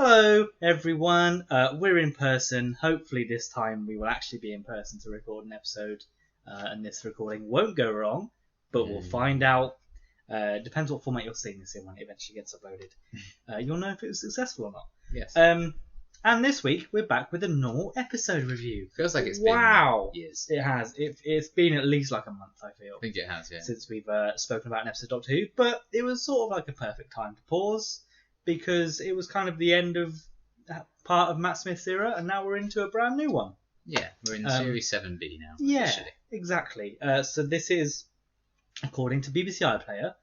Hello, everyone. We're in person. Hopefully, this time we will actually be in person to record an episode, and this recording won't go wrong. But we'll find out. Depends what format you're seeing this in when it eventually gets uploaded. You'll know if it was successful or not. Yes. And this week we're back with a normal episode review. Feels like it's been years. It has. It's been at least like a month, I feel. I think it has, yeah. Since we've spoken about an episode of Doctor Who, but it was sort of like a perfect time to pause because it was kind of the end of part of Matt Smith's era, and now we're into a brand new one. Yeah, we're in Series 7B now. Yeah, officially. Exactly. So this is, according to BBC iPlayer,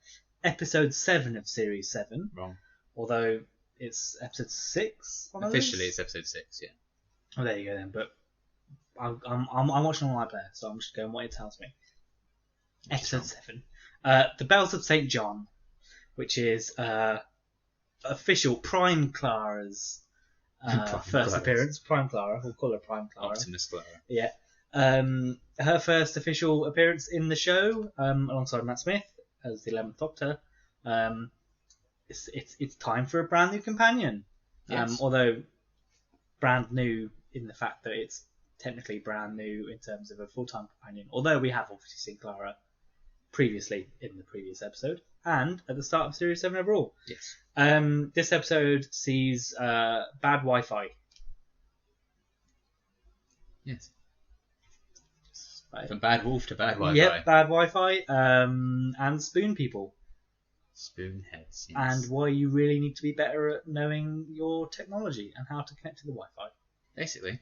episode 7 of Series 7. Wrong. Although it's episode 6 on Officially, it's episode 6, yeah. Oh, there you go then. But I'm watching on iPlayer, so I'm just going what it tells me. Episode 7. The Bells of St. John, which is official Prime Clara's first appearance. Prime Clara, we'll call her Prime Clara. Optimus Clara. Yeah. Her first official appearance in the show, alongside Matt Smith as the 11th Doctor. It's time for a brand new companion. Yes. Although brand new in the fact that it's technically brand new in terms of a full-time companion. Although we have obviously seen Clara previously in the previous episode and at the start of Series 7 overall. Yes. This episode sees bad Wi-Fi. Yes. From bad wolf to bad Wi-Fi. Yep, bad Wi-Fi and spoon people. Spoon heads, yes. And why you really need to be better at knowing your technology and how to connect to the Wi-Fi. Basically.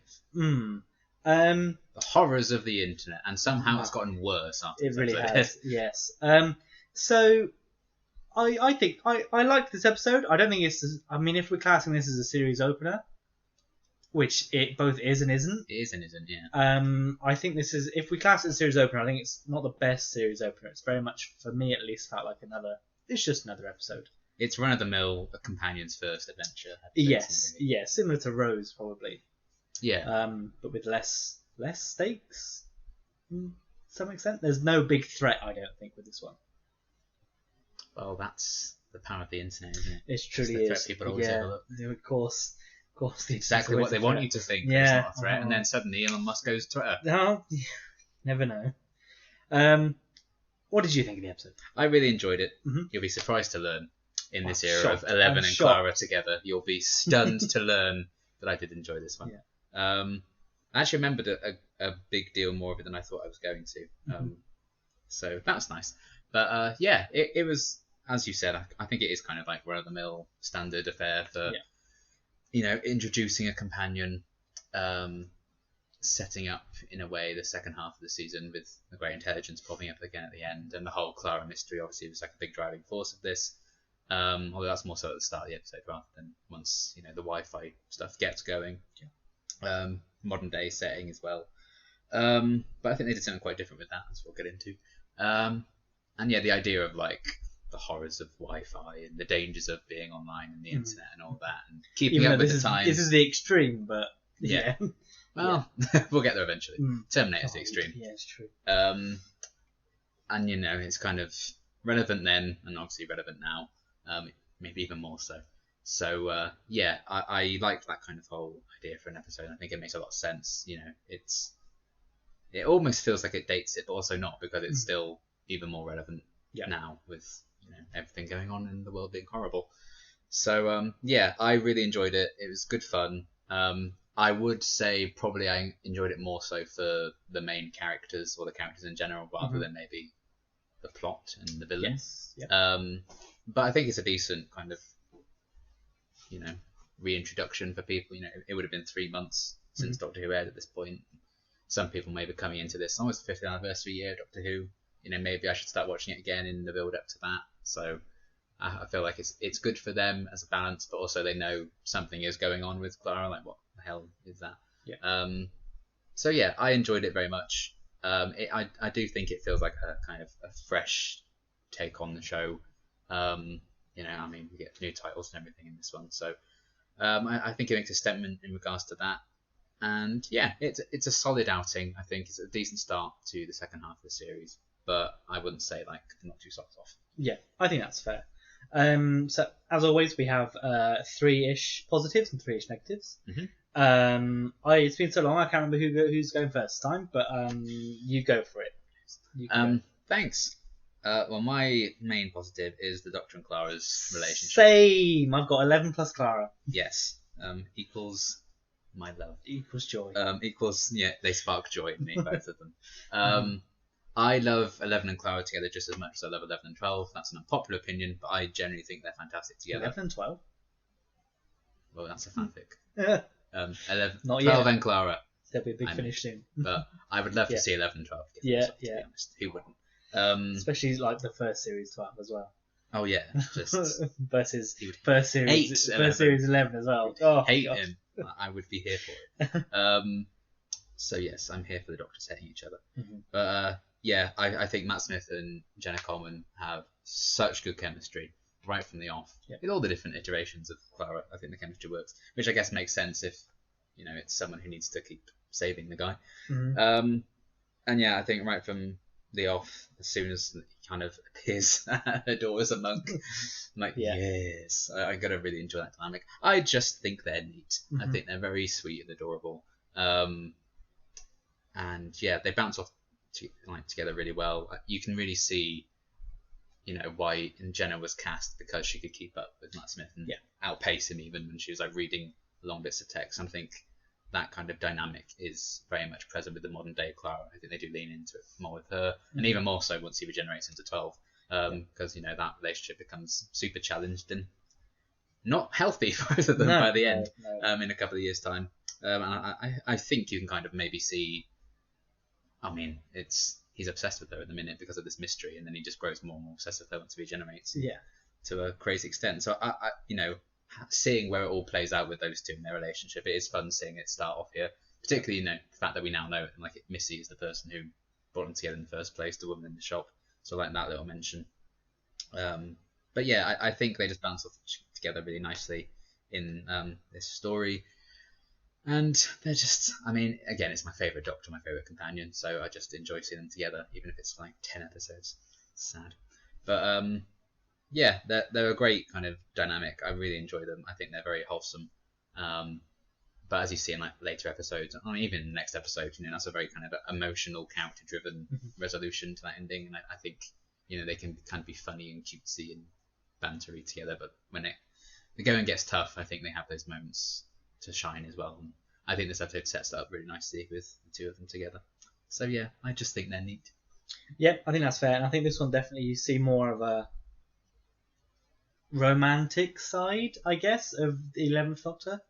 The horrors of the internet, and somehow it's gotten worse after it really episode. has. Yes. So I think I like this episode. I don't think it's. I mean, if we're classing this as a series opener, which it both is and isn't. It is and isn't, yeah. I think this is. If we class it as a series opener, I think it's not the best series opener. It's very much, for me at least, felt like another. It's just another episode. It's run of the mill, a companion's first adventure. Yes, yeah, similar to Rose probably. Yeah. But with less stakes, to some extent. There's no big threat, I don't think, with this one. Well, that's the power of the internet, isn't it? It truly the threat is. people always overlook. Of course. Exactly what they want you to think. Yeah. It's not a threat, and then suddenly Elon Musk goes Twitter. No, never know. What did you think of the episode? I really enjoyed it. Mm-hmm. You'll be surprised to learn in this era shocked. of Eleven and shocked. Clara together. You'll be stunned to learn that I did enjoy this one. Yeah. I actually remembered a big deal more of it than I thought I was going to. So that was nice. But yeah, it was, as you said, I think it is kind of like run-of-the-mill standard affair for, introducing a companion, setting up in a way the second half of the season with the Great Intelligence popping up again at the end, and the whole Clara mystery obviously was like a big driving force of this. Although that's more so at the start of the episode rather than once the Wi-Fi stuff gets going. Yeah. Modern day setting as well. But I think they did something quite different with that, as we'll get into. And yeah, the idea of like the horrors of Wi-Fi and the dangers of being online and the internet and all that, and keeping up with the times. This is the extreme, but yeah. Well, we'll get there eventually. Terminator's the extreme. Yeah, it's true. And it's kind of relevant then, and obviously relevant now. Maybe even more so. So I liked that kind of whole idea for an episode. I think it makes a lot of sense. It almost feels like it dates it, but also not, because it's still even more relevant now with everything going on in the world being horrible. So I really enjoyed it. It was good fun. I would say probably I enjoyed it more so for the main characters, or the characters in general, rather than maybe the plot and the villain. Yes. Yep. But I think it's a decent kind of reintroduction for people. It would have been 3 months since Doctor Who aired at this point. Some people may be coming into this almost the 50th anniversary year of Doctor Who. Maybe I should start watching it again in the build up to that. So I feel like it's good for them as a balance, but also they know something is going on with Clara. Like, what the hell is that? Yeah. So yeah, I enjoyed it very much. I do think it feels like a kind of a fresh take on the show. We get new titles and everything in this one, so I think it makes a statement in regards to that. And yeah, it's a solid outing. I think it's a decent start to the second half of the series, but I wouldn't say like knock your socks off. Yeah, I think that's fair. So as always, we have 3-ish positives and 3-ish negatives. It's been so long, I can't remember who's going first this time, but you go for it. You can go. Thanks. Well, my main positive is the Doctor and Clara's relationship. Same. I've got 11 plus Clara. Yes. Equals my love. Equals joy. Equals, they spark joy in me, both of them. I love 11 and Clara together just as much as I love 11 and 12. That's an unpopular opinion, but I generally think they're fantastic together. 11 and 12? Well, that's a fanfic. Yeah. 11, Not 12 yet. and Clara. There'll be a big finish soon. But I would love to Yeah. see 11 and 12 together. Yeah, to be yeah. honest. Who wouldn't? Especially like the first series 12 as well. Oh, yeah. Just Versus he would first series, hate 11. first series 11 as well. Oh, hate gosh. him. I would be here for it. So, yes, I'm here for the Doctors hating each other. But, I think Matt Smith and Jenna Coleman have such good chemistry right from the off. Yeah. With all the different iterations of Clara, I think the chemistry works, which I guess makes sense if, it's someone who needs to keep saving the guy. And yeah, I think right from the off, as soon as he kind of appears at her door as a monk, I'm like, yes, I'm going to really enjoy that dynamic. I just think they're neat. I think they're very sweet and adorable. And yeah, they bounce off together really well. You can really see, why Jenna was cast, because she could keep up with Matt Smith and outpace him even when she was like reading long bits of text. I think that kind of dynamic is very much present with the modern day Clara. I think they do lean into it more with her, and even more so once he regenerates into 12, because that relationship becomes super challenged and not healthy for both of them by the end. In a couple of years' time. And I think you can kind of maybe see. I mean, he's obsessed with her at the minute because of this mystery, and then he just grows more and more obsessed with her once he regenerates. Yeah. To a crazy extent. So I seeing where it all plays out with those two in their relationship, it is fun seeing it start off here. Particularly, the fact that we now know Missy is the person who brought them together in the first place, the woman in the shop. So I like that little mention. But yeah, I think they just bounce off together really nicely in this story. And they're just, again, it's my favourite Doctor, my favourite companion, so I just enjoy seeing them together, even if it's like 10 episodes. It's sad. But yeah, they're a great kind of dynamic. I really enjoy them. I think they're very wholesome. But as you see in later episodes, even in the next episode, that's a very kind of emotional, character-driven resolution to that ending. And I think, they can kind of be funny and cutesy and bantery together. But when the going gets tough, I think they have those moments to shine as well. And I think this episode sets that up really nicely with the two of them together. So yeah, I just think they're neat. Yeah, I think that's fair. And I think this one definitely you see more of a romantic side, I guess, of the 11th Doctor.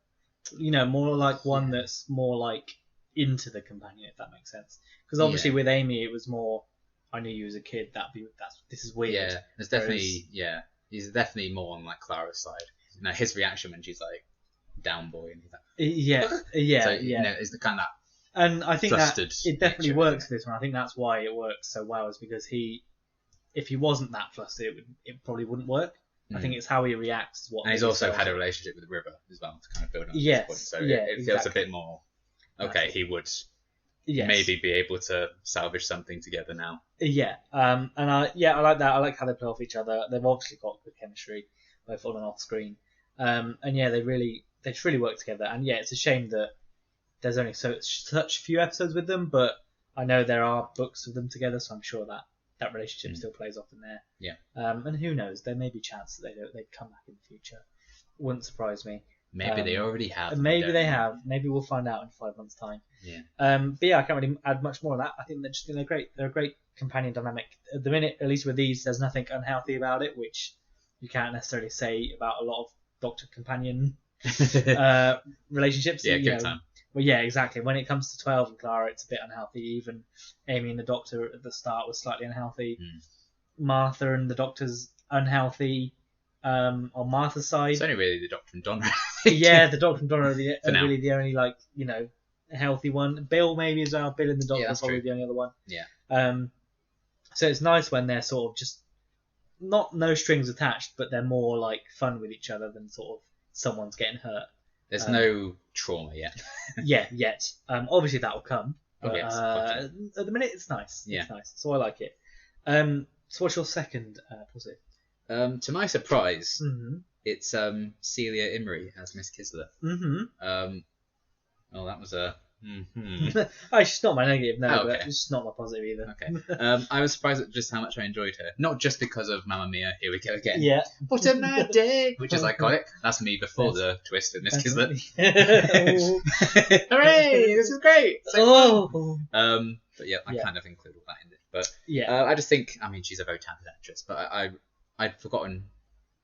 More like one that's more like into the companion, if that makes sense. Because obviously with Amy, it was more, I knew you as a kid. This is weird. Yeah, there's definitely he's definitely more on Clara's side. His reaction when she's like down boy and he's like so, is the kind of that. And I think that it definitely nature, works for this one. I think that's why it works so well, is because if he wasn't that flustered, it probably wouldn't work. I think it's how he reacts. And he's also had a relationship with River as well to kind of build on this point. So it feels a bit more, he would maybe be able to salvage something together now. Yeah, and I like that. I like how they play off each other. They've obviously got good chemistry, both on and off screen. And they just really work together. And yeah, it's a shame that there's only such few episodes with them, but I know there are books of them together, so I'm sure that relationship still plays off in there. Yeah. And who knows? There may be a chance that they'd come back in the future. Wouldn't surprise me. Maybe they already have. Maybe they have. Maybe we'll find out in 5 months' time. Yeah. But yeah, I can't really add much more on that. I think they're great. They're a great companion dynamic. At the minute, at least with these, there's nothing unhealthy about it, which you can't necessarily say about a lot of Doctor companion relationships. Yeah, give time. Well, yeah, exactly. When it comes to 12 and Clara, it's a bit unhealthy. Even Amy and the Doctor at the start was slightly unhealthy. Martha and the Doctor's unhealthy. On Martha's side, it's only really the Doctor and Donna. Yeah, the Doctor and Donna are really the only healthy one. Bill maybe as well. Bill and the Doctor are probably the only other one. Yeah. So it's nice when they're sort of just no strings attached, but they're more like fun with each other than sort of someone's getting hurt. There's no trauma yet. Yet. Obviously that will come. But, yes, at the minute, it's nice. Yeah. It's nice. So I like it. So what's your second positive? To my surprise, Mm-hmm. it's Celia Imrie as Miss Kisler. Mm-hmm. Oh, that was a. Mm-hmm. Oh, she's not my negative, no, Oh, but okay. it's not my positive either. Okay. I was surprised at just how much I enjoyed her. Not just because of Mamma Mia, here we go again. Yeah. What a mad day! Which is iconic. That's me before the twist with Miss Kisler. Oh. Hooray! This is great! Oh. But yeah, I Yeah. kind of include all that in it. But Yeah. I just think, I mean, she's a very talented actress, but I'd forgotten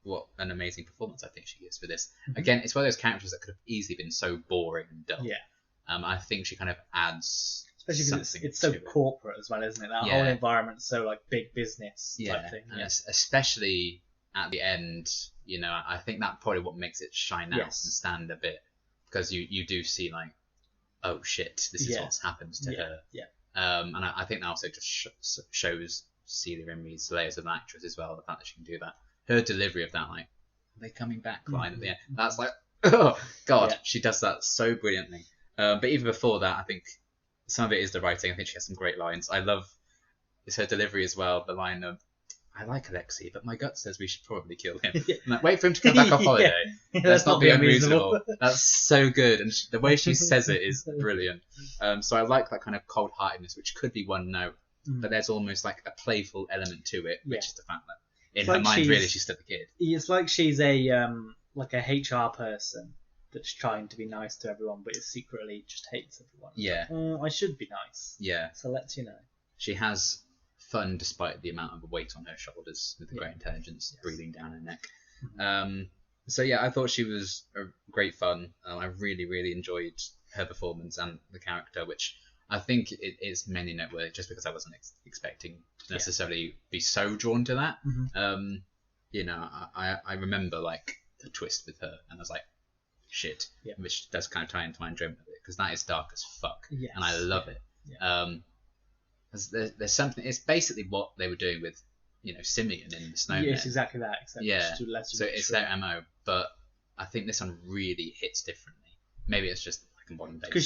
what an amazing performance I think she gives for this. Mhm. Again, it's one of those characters that could have easily been so boring and dull. Yeah. I think she kind of adds Especially because something it's so to it. corporate as well, isn't it? That Yeah. whole environment's so like big business type thing. And Yeah. especially at the end, you know, I think that probably what makes it shine out Yes. and stand a bit, because you do see like, oh shit, this is Yeah. what's happened to her. Yeah. And I think that also just shows Celia Imrie's layers of an actress as well. The fact that she can do that, her delivery of that, like, are they coming back line at the end, that's like, oh god, Yeah. she does that so brilliantly. But even before that, I think some of it is the writing. I think she has some great lines. I love it's her delivery as well. The line of, I like Alexei, but my gut says we should probably kill him. Yeah. I'm like, wait for him to come back off holiday. Let's not be unreasonable. That's so good, and the way she says it is brilliant. So I like that kind of cold-heartedness, which could be one note, but there's almost like a playful element to it, which is the fact that in It's her like mind, really, she's still a kid. It's like she's a like a HR person that's trying to be nice to everyone, but is secretly just hates everyone. Yeah. Oh, I should be nice. Yeah. So let's She has fun despite the amount of weight on her shoulders with the great intelligence breathing down her neck. So yeah, I thought she was a great fun. I really, really enjoyed her performance and the character, which I think it's mainly noteworthy just because I wasn't expecting to necessarily be so drawn to that. You know, I remember like the twist with her, and I was like, shit, which does kind of tie into my enjoyment of it, because that is dark as fuck, and I love it. There's something. It's basically what they were doing with, you know, Simeon in the Snowman. Yeah, it's exactly that. Except So it's their MO, but I think this one really hits differently. Maybe it's just like a modern day. Because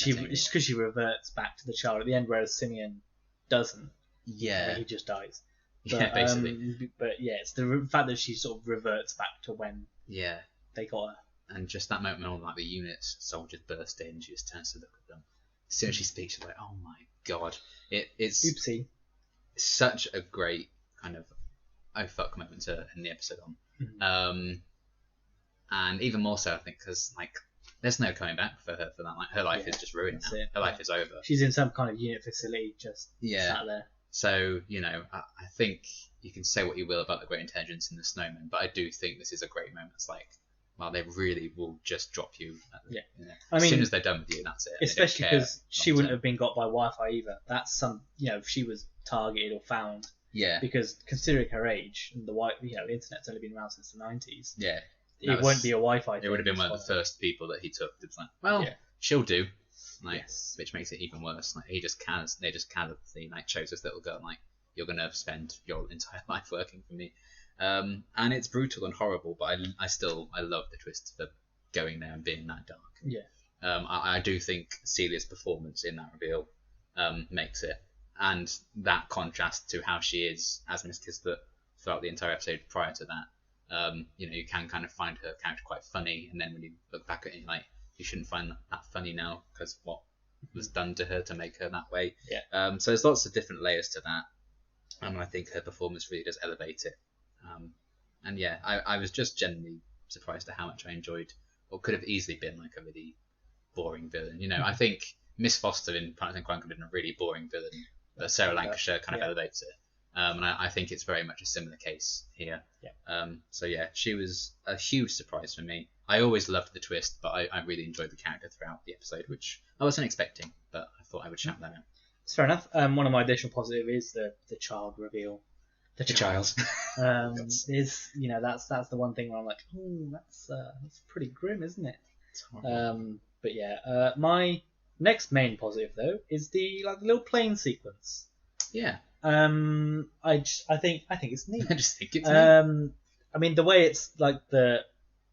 she reverts back to the child at the end, whereas Simeon doesn't. Yeah. He just dies. But, Yeah, basically. But yeah, it's the fact that she sort of reverts back to when they got her. And just that moment when all like the units soldiers burst in, she just turns to look at them. As soon as she speaks, she's like, "Oh my god!" It's Oopsie. Such a great kind of oh fuck moment to end the episode on. And even more so, I think, because like there's no coming back for her for that. Like her life is just ruined now. Her life is over. She's in some kind of unit facility, just sat there. So you know, I think you can say what you will about the great intelligence in the Snowman, but I do think this is a great moment. It's like, well, they really will just drop you. You know, as soon as they're done with you, that's it. Especially because she wouldn't have been got by Wi-Fi either. That's if she was targeted or found. Yeah. Because considering her age, and the internet's only been around since the 90s. Yeah. It won't be a Wi-Fi thing. It would have been one of the first people that he took. It's like, well, she'll do. Like, which makes it even worse. Like they just casually like chose this little girl. Like, you're gonna spend your entire life working for me. And it's brutal and horrible, but I love the twist for going there and being that dark. Yeah. I do think Celia's performance in that reveal makes it, and that contrast to how she is as Miss Kisler throughout the entire episode prior to that. You can kind of find her character quite funny, and then when you look back at it, like you shouldn't find that funny now because what was done to her to make her that way. Yeah. So there's lots of different layers to that, and I think her performance really does elevate it. And yeah, I was just genuinely surprised at how much I enjoyed what could have easily been like a really boring villain. You know, I think Miss Foster in Partners in Crime could have been a really boring villain, but Sarah Lancashire kind of elevates it. And I think it's very much a similar case here. So yeah, she was a huge surprise for me. I always loved the twist, but I really enjoyed the character throughout the episode, which I wasn't expecting, but I thought I would shout that out. It's fair enough. One of my additional positives is the child reveal. The child. Is that's the one thing where I'm like, oh, that's pretty grim, isn't it? But yeah, my next main positive though is the little plane sequence. Yeah. I think it's neat. I just think it's neat. I mean the way it's like the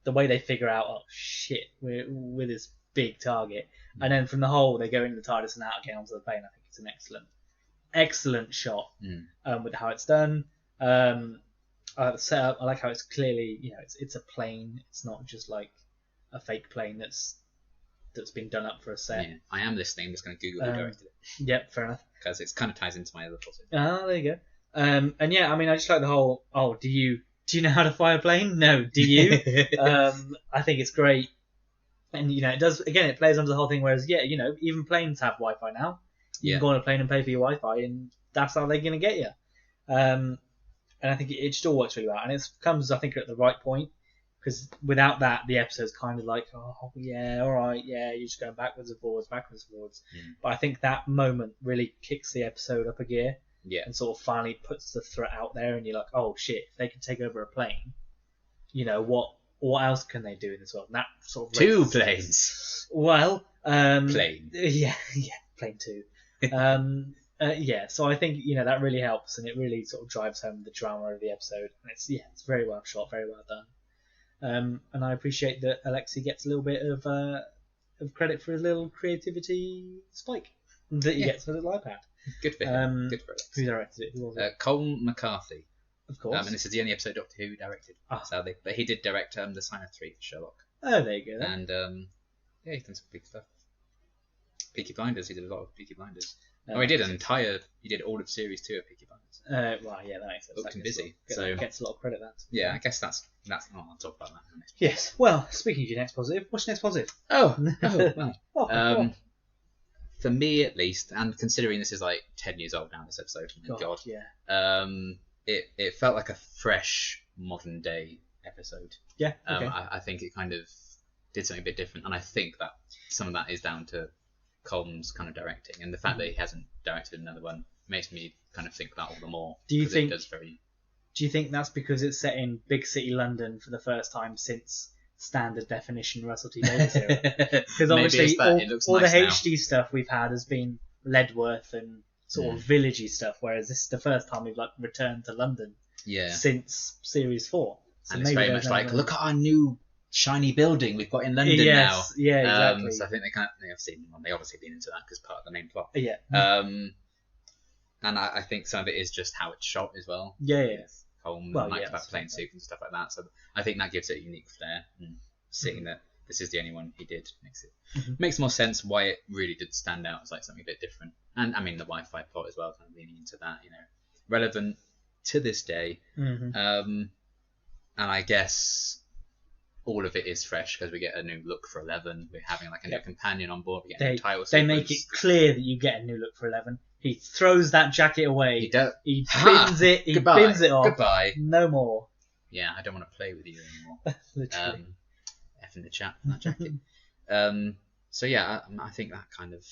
way they figure out, oh shit, we're with this big target, and then from the hole they go into the TARDIS and out again onto the plane. I think it's an excellent shot with how it's done. I like the setup. I like how it's clearly, it's a plane. It's not just like a fake plane that's been done up for a set. Yeah, I am listening. I'm just going to Google who directed it Yep, fair enough. because it kind of ties into my other positive. Ah, there you go. And yeah, I mean, I just like the whole. Oh, do you know how to fly a plane? No, do you? I think it's great, and it does. Again, it plays under the whole thing. Whereas, yeah, even planes have Wi-Fi now. You can go on a plane and pay for your Wi-Fi, and that's how they're going to get you. And I think it just all works really well, and it comes, I think, at the right point. Because without that, the episode's kind of like, oh, yeah, all right, yeah, you're just going backwards and forwards. But I think that moment really kicks the episode up a gear. Yeah. And sort of finally puts the threat out there, and you're like, oh, shit, if they can take over a plane, what else can they do in this world? And that sort of Two planes. Well, Plane. Yeah, plane two. Yeah, so I think, that really helps, and it really sort of drives home the drama of the episode. And it's very well shot, very well done. And I appreciate that Alexei gets a little bit of credit for his little creativity spike that he gets for the little iPad. Good for him. Good for Who directed it? Who was it? Colm McCarthy. Of course. And this is the only episode Doctor Who directed, sadly. But he did direct The Sign of Three for Sherlock. Oh, there you go. Then. And yeah, he's done some big stuff. Peaky Blinders. He did a lot of Peaky Blinders. He did all of series 2 of Peaky Blinders. Well, yeah, that makes sense. Booked and busy. So gets a lot of credit. That. Yeah, I guess that's. I'll talk about that. Yes. Well, speaking of your next positive, what's your next positive? Well. For me, at least, and considering this is like 10 years old now, this episode, God, yeah. It felt like a fresh modern day episode. Yeah. Okay. I think it kind of did something a bit different, and I think that some of that is down to Colm's kind of directing, and the fact that he hasn't directed another one makes me kind of think that all the more. Do you think that's because it's set in big city London for the first time since standard definition Russell T Davies era? Because obviously all the HD stuff we've had has been Ledworth and sort of villagey stuff, whereas this is the first time we've returned to London since series 4. So and it's very much like, look at our new shiny building we've got in London now. Yeah, exactly. So I think they obviously been into that because part of the main plot. Yeah. And I think some of it is just how it's shot as well. Yeah. Colm, that plane suit and stuff like that. So I think that gives it a unique flair. And seeing that this is the only one he did makes more sense why it really did stand out as like something a bit different. And I mean the Wi-Fi plot as well, kind of leaning into that, relevant to this day. And I guess all of it is fresh because we get a new look for 11. We're having like a new companion on board. We get a new title sequence. They make it clear that you get a new look for 11. He throws that jacket away. He bins it. He bins it off. Goodbye. No more. Yeah, I don't want to play with you anymore. Literally. F in the chat for that jacket. So yeah, I think that kind of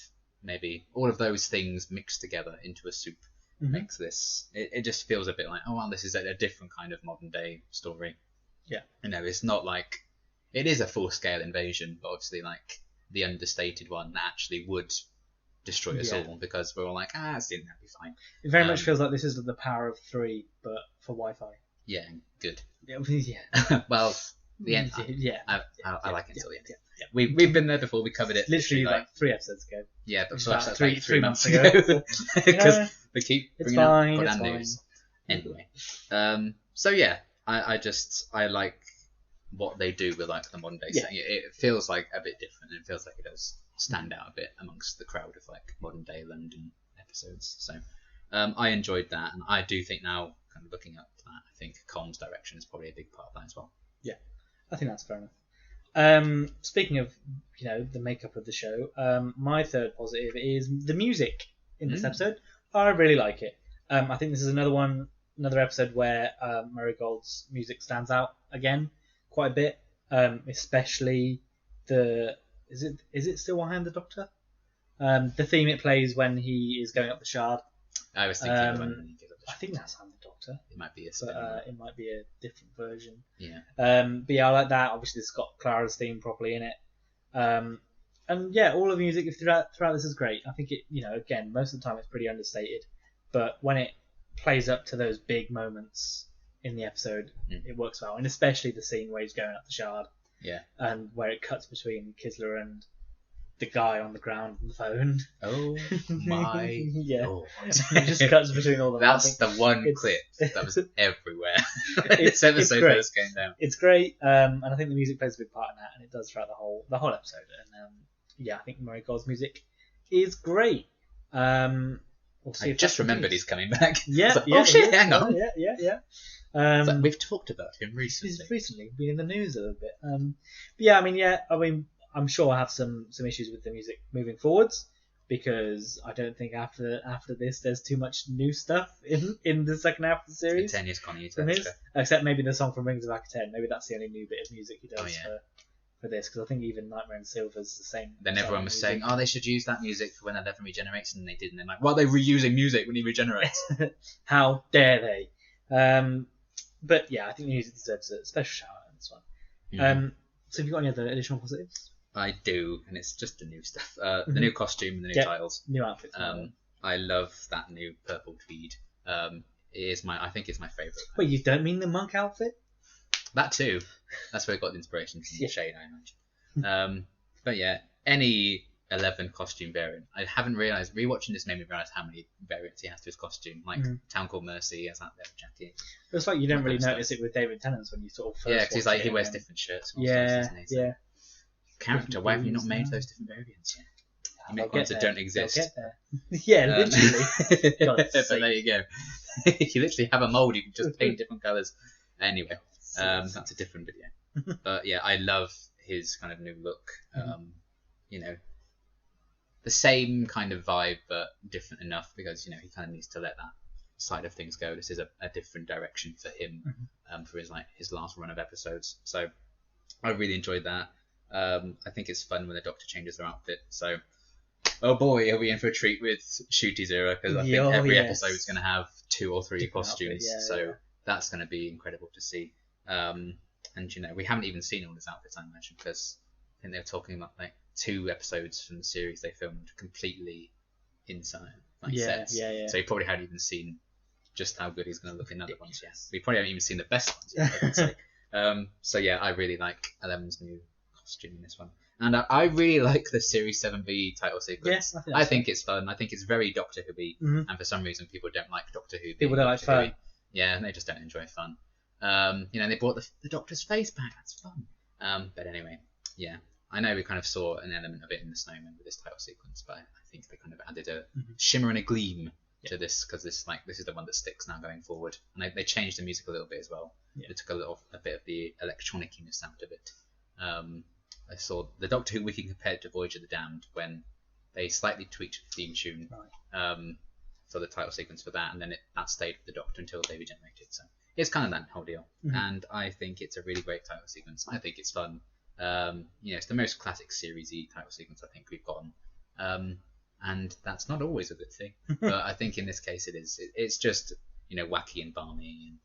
maybe all of those things mixed together into a soup makes this. It just feels a bit like, oh well, this is a different kind of modern day story. Yeah. It's not like it is a full scale invasion, but obviously like the understated one that actually would destroy us all because we're all like, that'll be fine. It very much feels like this is the Power of 3, but for Wi-Fi. Yeah, good. Yeah. Well, the end. I like it until the end. Yeah. We've been there before. We covered it literally like 3 episodes ago. Yeah, but about three months ago. Because we keep bringing up goddamn news. Anyway, so yeah, I like what they do with like the modern day setting. It feels like a bit different, and it feels like it does stand out a bit amongst the crowd of like modern day London episodes. So I enjoyed that, and I do think now, kind of looking at that, I think Colm's direction is probably a big part of that as well. Yeah, I think that's fair enough. Speaking of the makeup of the show, my third positive is the music in this episode. I really like it. I think this is another episode where Murray Gold's music stands out again quite a bit, especially is it still One Hand the Doctor? The theme it plays when he is going up the Shard. I was thinking of when he goes up the Shard. I think that's Hand the Doctor. It might be it might be a different version. Yeah. But yeah, I like that. Obviously, it's got Clara's theme properly in it. And yeah, all of the music throughout this is great. I think it, again, most of the time it's pretty understated, but when it plays up to those big moments in the episode, it works well. And especially the scene where he's going up the Shard. Yeah. And where it cuts between Kisler the guy on the ground on the phone. Oh my Yeah. lord! It just cuts between all of them. I That's think the one it's- clip that was everywhere. It's this episode great. first came down. It's great, and I think the music plays a big part in that, and it does throughout the whole episode. And yeah, I think Murray Gold's music is great. We'll see I if just that remembered continues. he's coming back. Yeah, I was like, yeah, oh shit! yeah, Hang on. Yeah. It's like, we've talked about him recently. He's recently been in the news a little bit. But yeah, I mean, I'm sure I'll have some issues with the music moving forwards because I don't think after this there's too much new stuff in the second half of the series. 10 years gone, you From his, except maybe the song from Rings of Akaten. Maybe that's the only new bit of music he does for this, because I think even Nightmare in Silver's the same. Then everyone was music. saying, oh, they should use that music for when Eleven regenerates, and they didn't. They're like, why are they reusing music when he regenerates? How dare they? But yeah, I think the music deserves a special shout out in this one. Mhm. So have you got any other additional positives? I do, and it's just the new stuff. The new costume and the new Yeah. titles. New outfits. I love that new purple tweed. It is I think it's my favourite. Wait, you don't mean the monk outfit? That too. That's where I got the inspiration from Yeah. Shane, I imagine. But yeah, any 11 costume variant. I haven't realised, rewatching this made me realise how many variants he has to his costume. Like Town Called Mercy has that leather jacket. It's like you don't really Stuff. notice it with David Tennant's when you sort of first Yeah, because he's watch like, it he wears and- different shirts. And all Yeah, sorts, doesn't he? So yeah. Character, why have you not Different made views, those different variants yet? You They'll make ones get that there. don't exist. They'll get there. Yeah, literally. God's But sake. there you go. You literally have a mold. You can just paint different colours. Anyway, that's a different video. But yeah, I love his kind of new look. You know, the same kind of vibe, but different enough because he kind of needs to let that side of things go. This is a different direction for him for his last run of episodes. So I really enjoyed that. I think it's fun when the Doctor changes their outfit. So, oh boy, are we in for a treat with Shooty's era? Because I think every episode is going to have 2 or 3 Different costumes. outfit, yeah. That's going to be incredible to see. And we haven't even seen all his outfits, I imagine, because I think they were talking about like 2 episodes from the series they filmed completely inside sets. Yeah. So you probably hadn't even seen just how good he's going to look in other ones yet. We probably haven't even seen the best ones yet, I would say. So yeah, I really like Eleven's new costume in this one, and I really like the Series 7B title sequence. Yes, I think it's fun. I think it's very Doctor Who-y, and for some reason people don't like Doctor Who. People don't like Doctor Who-y. fun. Yeah, and they just don't enjoy fun. They brought the Doctor's face back. That's fun. But anyway, yeah, I know we kind of saw an element of it in the Snowman with this title sequence, but I think they kind of added a shimmer and a gleam to this because this is the one that sticks now going forward, and they changed the music a little bit as well. They took a bit of the electroniciness out of it. I saw the Doctor Who wiki compared to Voyage of the Damned when they slightly tweaked the theme tune for the title sequence for that, and then that stayed with the Doctor until they regenerated. So it's kind of that whole deal, and I think it's a really great title sequence. I think it's fun. It's the most classic series-y title sequence I think we've gotten, and that's not always a good thing. But I think in this case it is. It's just wacky and balmy, and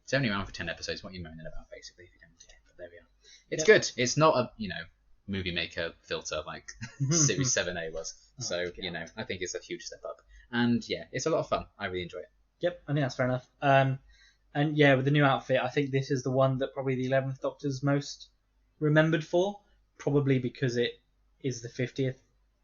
it's only around for 10 episodes. What are you moaning about, basically, if you don't get it? But there we are. It's good. It's not a movie maker filter like Series 7A was. So I think it's a huge step up, and yeah, it's a lot of fun. I really enjoy it. Yep, I think that's fair enough. And yeah, with the new outfit, I think this is the one that probably the 11th Doctor's most remembered for, probably because it is the 50th.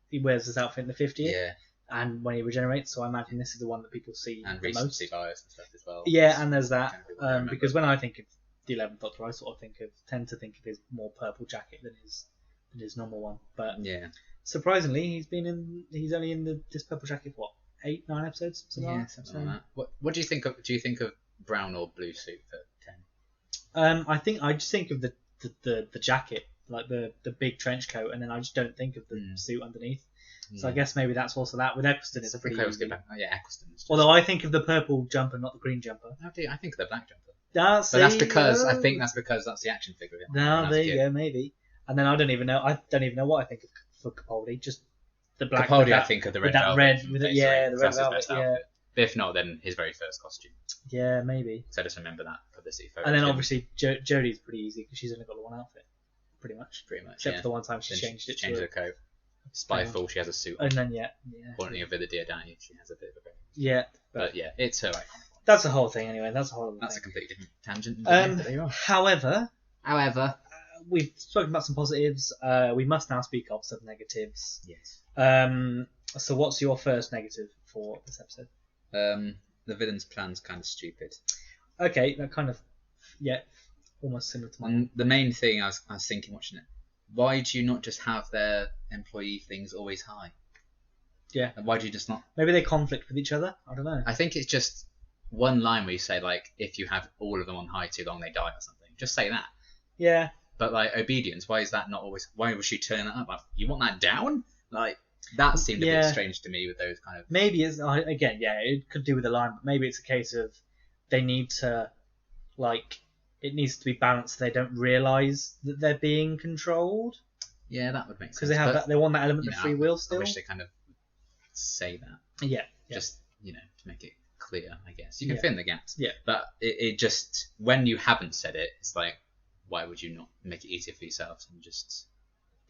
He wears this outfit in the 50th, Yeah, and when he regenerates, so I imagine this is the one that people see and the most. recency bias and stuff as well. Yeah, and there's that, Kind of what I remember. because when I think of the 11th Doctor, I sort of tend to think of his more purple jacket than his normal one. But Yeah, surprisingly, he's only in this purple jacket for what, 8-9 episodes, something like that. something like that. What do you think of? Do you think of brown or blue suit for 10? I just think of the jacket, like the big trench coat, and then I just don't think of the suit underneath. So I guess maybe that's also that. With Eccleston, it's I pretty think I was easy. good back. Oh, yeah, Eccleston. is just- Although I think of the purple jumper, not the green jumper. How do you- I think of the black jumper. That's But that's because I think that's the action figure. of him when I No, was a there you kid. go, maybe. And then I don't even know what I think of for Capaldi. Just the black. Capaldi, with I that- think of the with red that velvet. red, from with it, Phase yeah, three. the So red that's his velvet, best yeah, outfit. But if not, then his very first costume. yeah, maybe. So I just remember that publicity photo. And then of him, obviously Jodie's pretty easy because she's only got the one outfit, pretty much. pretty much. Except Yeah. for the one time she Then changed it changed to her coat. Spyfall, she has a suit. and then yeah. Haunting of the Dear Danny, she has a bit of a coat. Yeah, But yeah, it's her iconic one. that's the whole thing anyway. That's the whole That's a thing. completely different tangent. But there you are. However, However, we've spoken about some positives. We must now speak of some negatives. Yes. So what's your first negative for this episode? The villain's plan's kind of stupid. Okay, that kind of, almost similar to mine. The main thing I was thinking watching it, why do you not just have their employee things always high? Yeah. And why do you just not? Maybe they conflict with each other. I don't know. I think it's just one line where you say, like, if you have all of them on high too long, they die or something. Just say that. Yeah. But, like, obedience, why is that not always... Why was she turning that up? Like, you want that down? Like, that seemed a bit strange to me with those kind of... Maybe it's... Again, it could do with the line, but maybe it's a case of they need to, like... It needs to be balanced so they don't realise that they're being controlled. Yeah, that would make sense. Because they have that, they want that element of free will still. I wish they kind of say that. Yeah. Just, to make it clear, I guess. You can fill in the gaps. Yeah. But it just, when you haven't said it, it's like, why would you not make it easier for yourselves and just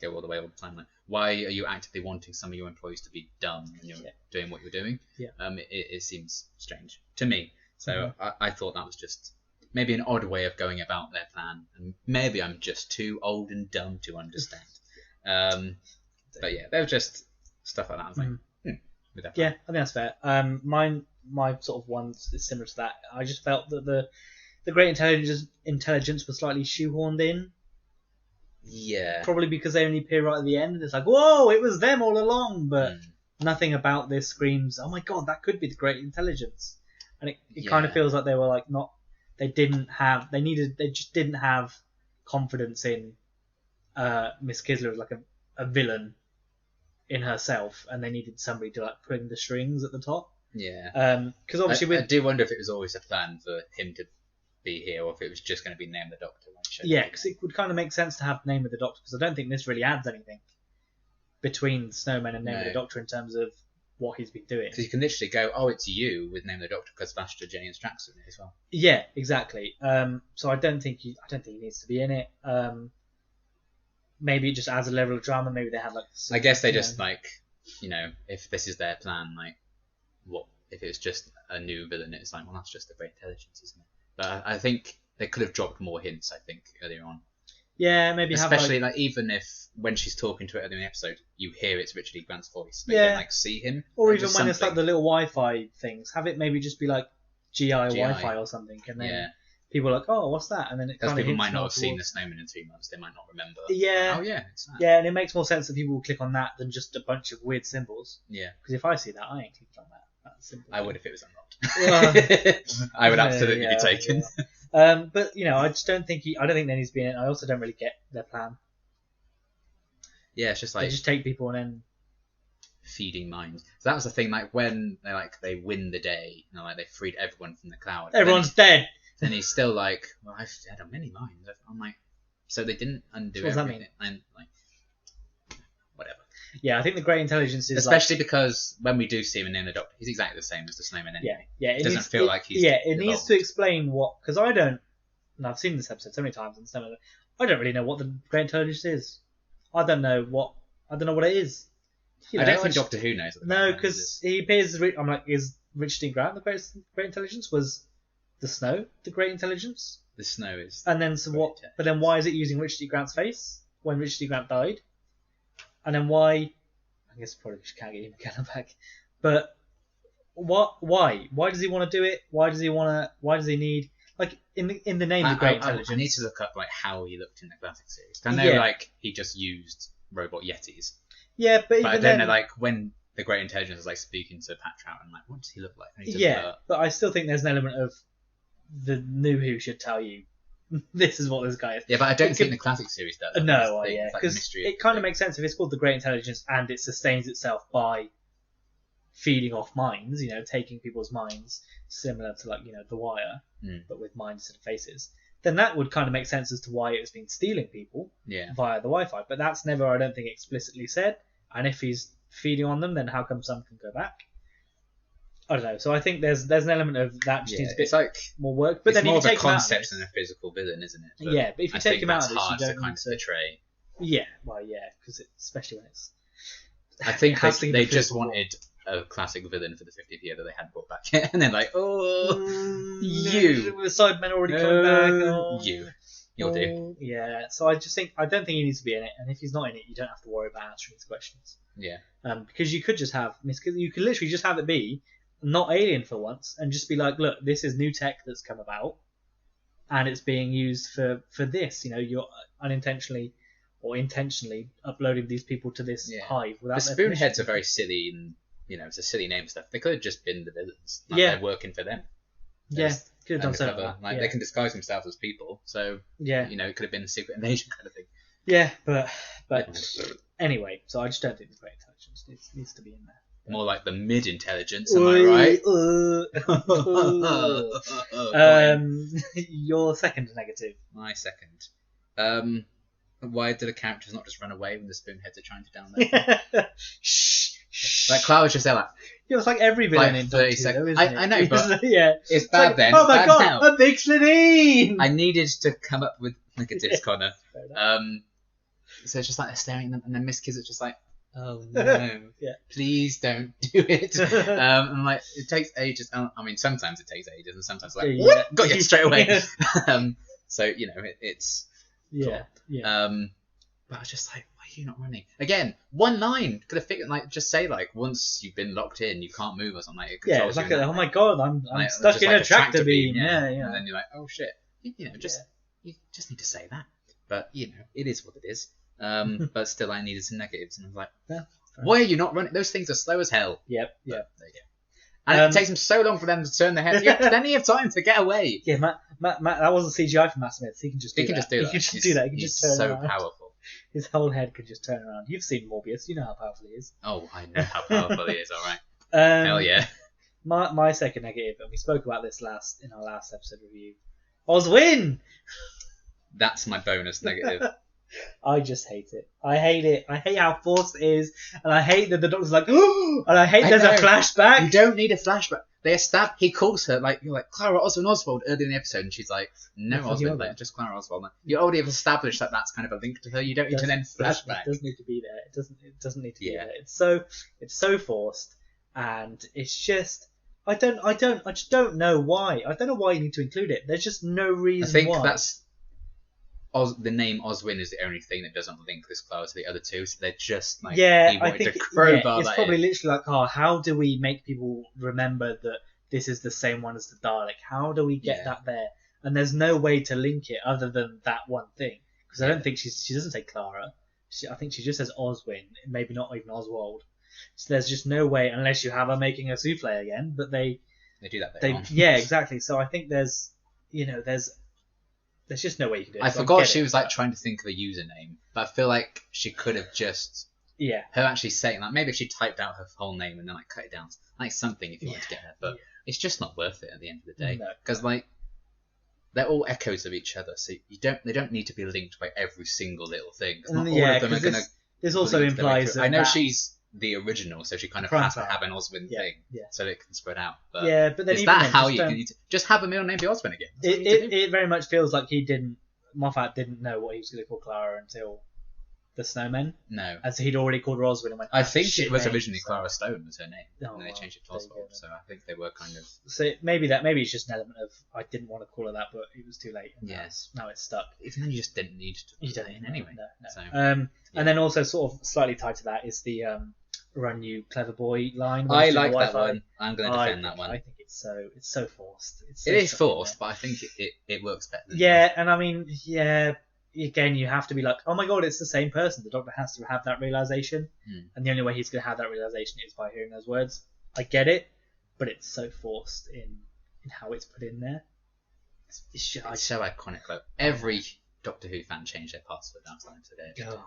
go all the way all the time? Like, why are you actively wanting some of your employees to be dumb when you're doing what you're doing? Yeah. It seems strange to me. So I thought that was just maybe an odd way of going about their plan, and maybe I'm just too old and dumb to understand. But yeah, there was just stuff like that. I was like, with that yeah, I think that's fair. My sort of one is similar to that. I just felt that the great intelligence was slightly shoehorned in. Yeah. Probably because they only appear right at the end, and it's like, whoa, it was them all along, but nothing about this screams, oh my god, that could be the great intelligence. And it kind of feels like they were like not. They just didn't have confidence in Miss Kisler as like a villain in herself, and they needed somebody to like put the strings at the top. Yeah. Because obviously I do wonder if it was always a plan for him to be here, or if it was just going to be Name the Doctor. Yeah, because it would kind of make sense to have Name of the Doctor, because I don't think this really adds anything between Snowman and Name of the Doctor in terms of what he's been doing. Because you can literally go, oh, it's you with Name the Doctor, because Vastra, Jenny, and Strax are in it as well. Yeah, exactly. So I don't think he needs to be in it. Maybe it just adds a level of drama. Maybe they had like. I guess they just like, if this is their plan, like, what if it's just a new villain? It's like, well, that's just the great intelligence, isn't it? But I think they could have dropped more hints. I think earlier on. Yeah, maybe especially like even if when she's talking to it in the episode, you hear it's Richard E. Grant's voice. Maybe don't, like see him, or even when it's like the little Wi-Fi things, have it maybe just be like GI Wi-Fi or something, and then people are like, oh, what's that? And then it kind of people might not have seen the Snowman in 3 months, they might not remember. Yeah. Oh yeah, it's that. Yeah, and it makes more sense that people will click on that than just a bunch of weird symbols. Yeah. Because if I see that, I ain't clicking on that. That's simple. I would if it was unlocked. I would absolutely be taken. Yeah. But I just don't think I don't think there needs to be in it. I also don't really get their plan. Yeah, it's just like they just take people and then feeding minds. So that was the thing. Like when they win the day, they freed everyone from the cloud. Everyone's dead. And he's still like, well, I've fed on many minds. I'm like, so they didn't undo what everything. Does that mean? And like, whatever. Yeah, I think the great intelligence is especially because when we do see him in the Doctor, he's exactly the same as the Snowman anyway. Yeah. It doesn't feel like he's it needs to explain what, because I don't. And I've seen this episode so many times, and I don't really know what the great intelligence is. I don't know what it is. I don't think Doctor Who knows. No, because he appears. I'm like, is Richard E. Grant the great intelligence? Was the Snow the great intelligence? The Snow is. And then what? But then why is it using Richard E. Grant's face when Richard E. Grant died? And then why? I guess probably just can't get Ian McKellen back. But what? Why? Why does he want to do it? Why does he need? Like in the name of great intelligence. I need to look up like how he looked in the classic series. I know like he just used robot yetis. Yeah, but I don't know like when the great intelligence is like speaking to Pat Trout and like what does he look like? And but I still think there's an element of the new Who should tell you this is what this guy is. Yeah, but I don't think the classic series does. No, because it kind of makes sense if it's called the Great Intelligence and it sustains itself by feeding off minds, taking people's minds, similar to like The Wire, but with minds instead of faces. Then that would kind of make sense as to why it's been stealing people via the Wi-Fi. But that's never, I don't think, explicitly said. And if he's feeding on them, then how come some can go back? I don't know. So I think there's an element of that just needs a bit more work. But it's then more if you of take a concept than a physical villain, isn't it? But but if you take him out of this, you don't kind of portray. Yeah, because especially when it's. I think they just wanted a classic villain for the 50th year that they hadn't brought back, and they're like, oh, you, the Cybermen already coming back. You. You'll do. Yeah. So I don't think he needs to be in it, and if he's not in it, you don't have to worry about answering his questions. Yeah. Because you could just have you could literally just have it be not alien for once, and just be like, look, this is new tech that's come about, and it's being used for this. You know, you're unintentionally or intentionally uploading these people to this hive without The their Spoonheads permission. are very silly, and it's a silly name and stuff. They could have just been the villains. Like, Yeah. they're working for them. Yeah, could have done something Undercover. like that. They can disguise themselves as people, so Yeah. it could have been a secret invasion kind of thing. Yeah, but anyway, so I just don't think the Great Intelligence needs to be in there. More like the mid-intelligence, am I right? Your second negative. My second. Why do the characters not just run away when the Spoonheads are trying to download? Shh. Like Clara was just there, like, Yeah, it's like every villain like in 30 Doctor Who, seconds. though, isn't it? I know, but yeah. it's bad like, then. Oh my bad god, now. a big Slinine! I needed to come up with negatives, Connor. Fair enough. So it's just like they're staring at them, and then Miss Kids is just like, oh no, Yeah. please don't do it. And like, it takes ages. I mean, sometimes it takes ages, and sometimes like, Yeah. what? Got you straight away. Yeah. So it's Yeah. Yeah. but I was just like, why are you not running? Again, one line could have figured, like, just say like, once you've been locked in, you can't move or something. Like, it Yeah, controls it's like, you in that oh way. my god, I'm Like, stuck just in like a tractor beam. Yeah. And then you're like, oh shit. You just need to say that. But it is what it is. But still, I needed some negatives, and I was like, Yeah, why are you not running? Those things are slow as hell. Yep. But Yep. there you go. And it takes them so long for them to turn their head. You have plenty of time to get away. Yeah, Matt, that wasn't CGI for Matt Smith. He can just do that. He can just do that. He can just do that. He can He's just turn so around. powerful. His whole head could just turn around. You've seen Morbius. You know how powerful he is. Oh, I know how powerful he is. All right. Hell yeah. My second negative, and we spoke about this in our last episode review. Oswin. That's my bonus negative. I just hate it. I hate it. I hate how forced it is, and I hate that the doctor's like, oh, and I hate there's a flashback. You don't need a flashback. He calls her like, you're like, Clara Oswald early in the episode, and she's like, no Oswald, like, just Clara Oswald. Like, you already have established that that's kind of a link to her. You don't need to then flashback. It doesn't need to be there. It doesn't need to be Yeah. there. It's so forced, and it's just I just don't know why. I don't know why you need to include it. There's just no reason I think why. that's the name Oswin is the only thing that doesn't link this Clara to the other two. So they're just like, he I wanted think to crowbar it's that probably in. literally like, oh, how do we make people remember that this is the same one as the Dalek? How do we get Yeah. that there? And there's no way to link it other than that one thing, because I don't think she doesn't say Clara. I think she just says Oswin, maybe not even Oswald. So there's just no way, unless you have her making a souffle again. But they They do that later on. yeah, exactly. So I think there's just no way you can do it. I So forgot get she it, was like but- trying to think of a username, but I feel like she could have just yeah. her actually saying like, maybe if she typed out her whole name and then like cut it down, like something if you want to get her, but Yeah. it's just not worth it at the end of the day No. because like they're all echoes of each other, so they don't need to be linked by every single little thing. 'Cause not all Yeah, of them are 'cause going to. This also link their way implies through. that I know that- she's the original, so she kind of Prime has to time. have an Oswin Yeah, thing, yeah. so that it can spread out. But Yeah, but then is even that then, how just you don't- can just have a middle name be Oswin again? That's what you need to do. It very much feels like Moffat didn't know what he was going to call Clara until the Snowmen, No, as he'd already called her Oswin and went. I think shit it was name, originally so- Clara Stone was her name, Oh, and then they well, changed it to there you go Oswald. then. So I think they were kind of. So maybe it's just an element of I didn't want to call her that, but it was too late. And Yes. now it's stuck. Even then, you just didn't need to. You put don't it in anyway. No. So, And yeah. then also sort of slightly tied to that is the "Run You Clever Boy" line. when I he's doing like the that Wi-Fi. one. I'm going to defend that one. I think it's so forced. It's so It is stuck in forced, but I think it works better. Than Yeah, and I mean, yeah, again, you have to be like, oh my god, it's the same person. The Doctor has to have that realization, and the only way he's going to have that realization is by hearing those words. I get it, but it's so forced in how it's put in there. It's just, It's so iconic. Like every Doctor Who fan changed their password outside today. I know,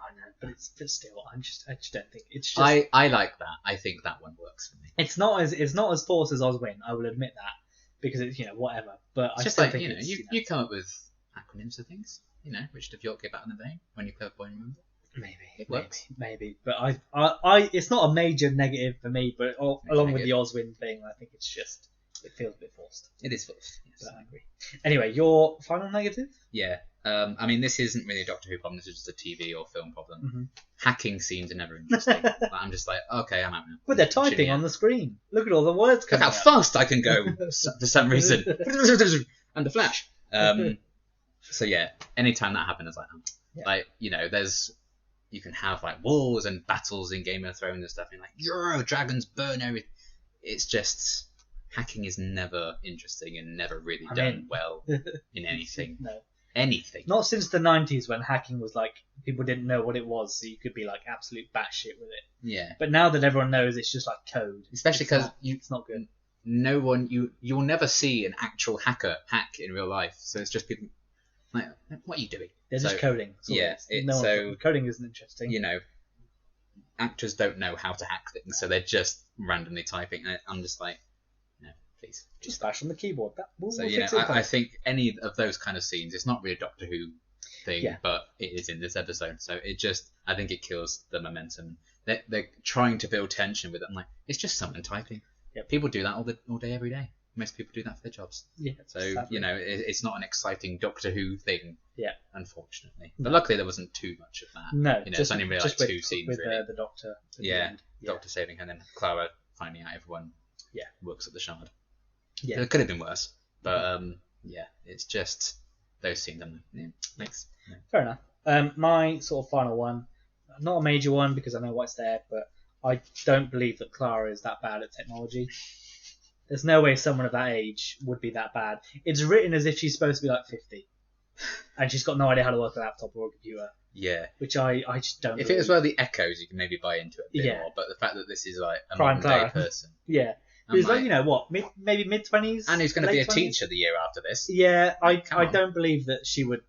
but still, I just don't think it's just. I like that. I think that one works for me. It's not as forced as Oswin. I will admit that, because it's whatever. But It's I just still like think you you come up with acronyms for things. Richard of York, get back in the vein when you Clever Boy remember. It works. Maybe, but I, it's not a major negative for me. But along with the Oswin thing, I think it feels a bit forced. It is forced. Yes. But I agree. Anyway, your final negative? Yeah. I mean, this isn't really a Doctor Who problem. This is just a TV or film problem. Mm-hmm. Hacking scenes are never interesting. Like, I'm just like, okay, I'm out now. But they're typing on the screen. Look at all the words Look coming how out. fast I can go for some reason. And the Flash. So yeah, anytime that happened, I was like, oh. Yeah. Like, you know, you can have like wars and battles in Game of Thrones and stuff, and like, dragons burn everything. It's just hacking is never interesting and never really done well in anything. No. Anything. Not since the 90s when hacking was like, people didn't know what it was, so you could be like absolute batshit with it. Yeah. But now that everyone knows, it's just like code. Especially because it's not good. No one, you'll never see an actual hacker hack in real life. So it's just people like, what are you doing? They're just coding. Yeah. Coding isn't interesting. You know, actors don't know how to hack things, so they're just randomly typing. And I'm just like, no, please. Just bash on the keyboard. We'll fix it. I think any of those kind of scenes, it's not really a Doctor Who thing, but it is in this episode. So I think it kills the momentum. They're trying to build tension with it. I'm like, it's just someone typing. Yep. People do that all day, every day. Most people do that for their jobs. Yeah. So, sadly. You know, it's not an exciting Doctor Who thing. Yeah. Unfortunately. But luckily there wasn't too much of that. No. You know, it's only really like two scenes with really. The Doctor. Yeah. Doctor saving her and then Clara finding out everyone works at the Shard. Yeah. So it could have been worse. But it's just those scenes. Thanks. Yeah. Fair enough. My sort of final one, not a major one because I know what's there, but I don't believe that Clara is that bad at technology. There's no way someone of that age would be that bad. It's written as if she's supposed to be like 50, and she's got no idea how to work a laptop or a computer. Yeah. Which I just don't. If it was one of the Echoes, you can maybe buy into it a bit more. But the fact that this is like a modern day person. Yeah. He's like, you know what, maybe mid-20s. And who's going to be a 20s? teacher the year after this. Yeah, I don't believe that she would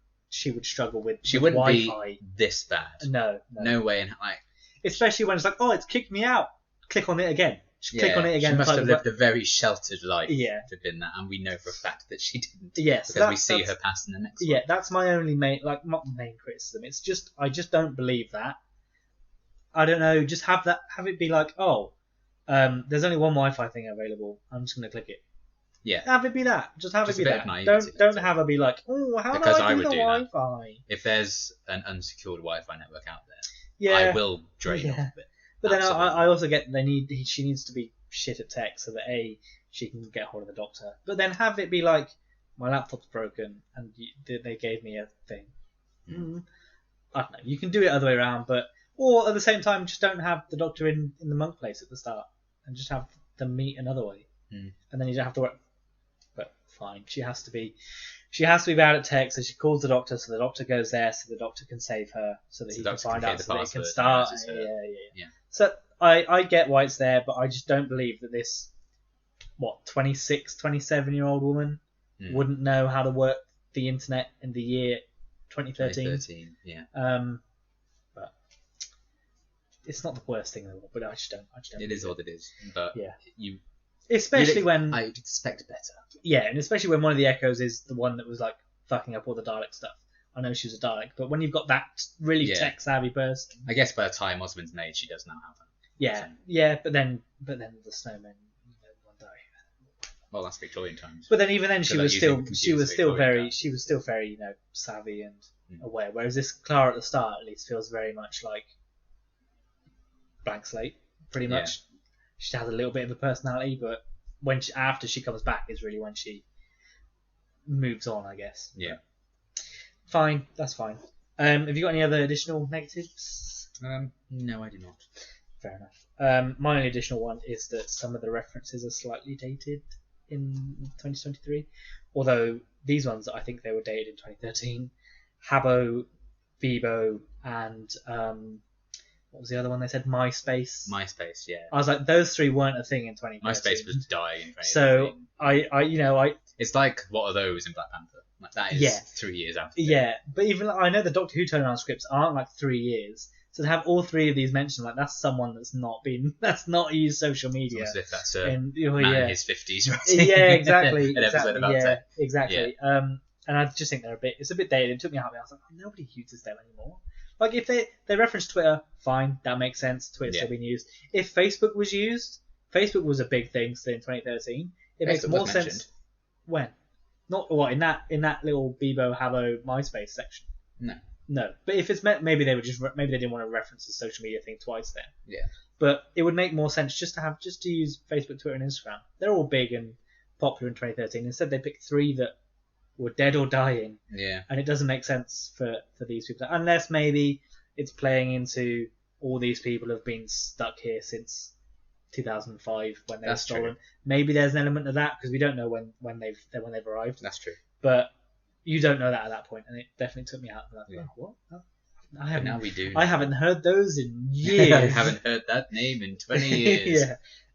struggle with She wouldn't Wi-Fi. be this bad. No way. And like, especially when it's like, oh, it's kicked me out. Click on it again. Click on it again. She must have lived a very sheltered life to have been that, and we know for a fact that she didn't. Yes, because we see her pass in the next one. Yeah, that's my only not main criticism. It's just I just don't believe that. I don't know. Just have it be like, oh, there's only one Wi-Fi thing available. I'm just gonna click it. Yeah. Have it be that. Just have it be that. Naivety, don't have her be like, oh, how do I do the Wi-Fi? If there's an unsecured Wi-Fi network out there, I will drain off of it. But then I also get she needs to be shit at tech so that she can get hold of the Doctor. But then have it be like, my laptop's broken and they gave me a thing. I don't know. You can do it other way around, or at the same time just don't have the Doctor in the monk place at the start and just have them meet another way. And then you don't have to work. But fine, she has to be bad at tech, so she calls the Doctor, so the Doctor goes there, so the Doctor can save her, so that he can find out, so that he can start. Yeah. So I get why it's there, but I just don't believe that this 26, 27-year-old woman wouldn't know how to work the internet in the year 2013. Yeah. But it's not the worst thing in the world, but I just don't. It is what it is. But especially when I'd expect better. Yeah, and especially when one of the Echoes is the one that was like fucking up all the Dalek stuff. I know she was a Dalek, but when you've got that really tech savvy person, I guess by the time Osmond's made, she does now have her. Yeah, but then the snowmen one day. Well, that's Victorian times. But then even then, she was still very savvy and aware. Whereas this Clara at the start at least feels very much like blank slate, pretty much. She has a little bit of a personality, but after she comes back is really when she moves on, I guess. Yeah. Fine, that's fine. Have you got any other additional negatives? No, I do not. Fair enough. My only additional one is that some of the references are slightly dated in 2023, although these ones I think they were dated in 2013. Habbo, Bebo, and what was the other one they said? MySpace. MySpace, yeah. I was like, those three weren't a thing in 2013. MySpace was dying in 2013. So I it's like, what are those in Black Panther? Like, that is 3 years after. Yeah, but even I know the Doctor Who turnaround scripts aren't like 3 years. So to have all three of these mentioned, like that's someone that's not used social media. As if that's a man in his 50s, right? Yeah, exactly. An episode about tech. Exactly. Yeah. And I just think it's a bit dated. It took me out of it. I was like, nobody uses them anymore. Like if they reference Twitter, fine, that makes sense. Twitter's still being used. If Facebook was used, Facebook was a big thing still in 2013. It makes more sense. When? Not what in that little Bebo, Habbo, MySpace section. No, but if it's maybe they didn't want to reference the social media thing twice then. Yeah. But it would make more sense just to use Facebook, Twitter, and Instagram. They're all big and popular in 2013. Instead, they picked three that were dead or dying, Yeah. and it doesn't make sense for these people unless maybe it's playing into all these people have been stuck here since 2005 when they were That's stolen. true. Maybe there's an element of that because we don't know when they've arrived. That's true. But you don't know that at that point, and it definitely took me out. Like, Yeah. what? Oh, But now we do. I haven't heard those in years. I haven't heard that name in 20 years.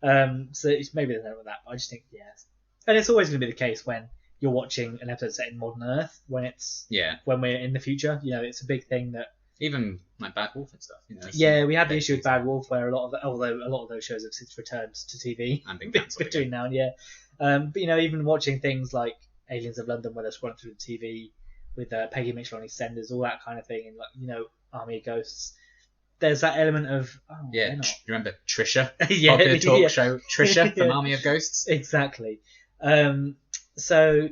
yeah. So maybe there's an element of that. But I just think yes, and it's always going to be the case when you're watching an episode set in modern Earth when we're in the future. It's a big thing that. Even like Bad Wolf and stuff. Yeah, we had the issue with Bad Wolf where although a lot of those shows have since returned to TV and been cancelled between now and yeah. But even watching things like Aliens of London where they're scrolling through the TV with Peggy Mitchell on EastEnders, all that kind of thing, and Army of Ghosts. There's that element of you remember Trisha? Yeah, popular talk yeah. show Trisha from Army of Ghosts. Exactly. So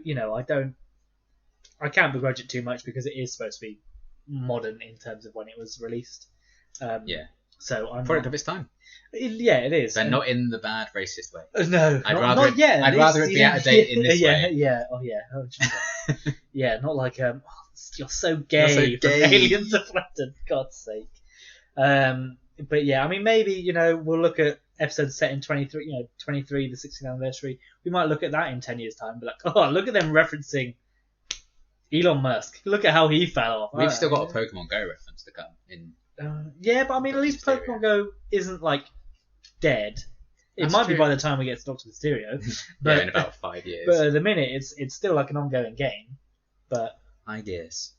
I can't begrudge it too much because it is supposed to be modern in terms of when it was released. So I'm product of its time. It is. But not in the bad racist way. No, I'd not rather it be out of date in this way. Yeah. Oh yeah. 100%. Yeah, not like you're so gay. You're so gay. From Aliens of London, God's sake. But yeah, I mean maybe we'll look at episodes set in 23, 23, the 60th anniversary. We might look at that in 10 years' time. Be like, oh, look at them referencing Elon Musk. Look at how he fell off. We've still got a Pokemon Go reference to come in. Yeah, but I mean, at least Pokemon Go isn't like dead. It might be by the time we get to Dr. Mysterio. But, in about 5 years. But at the minute, it's still like an ongoing game. But I guess.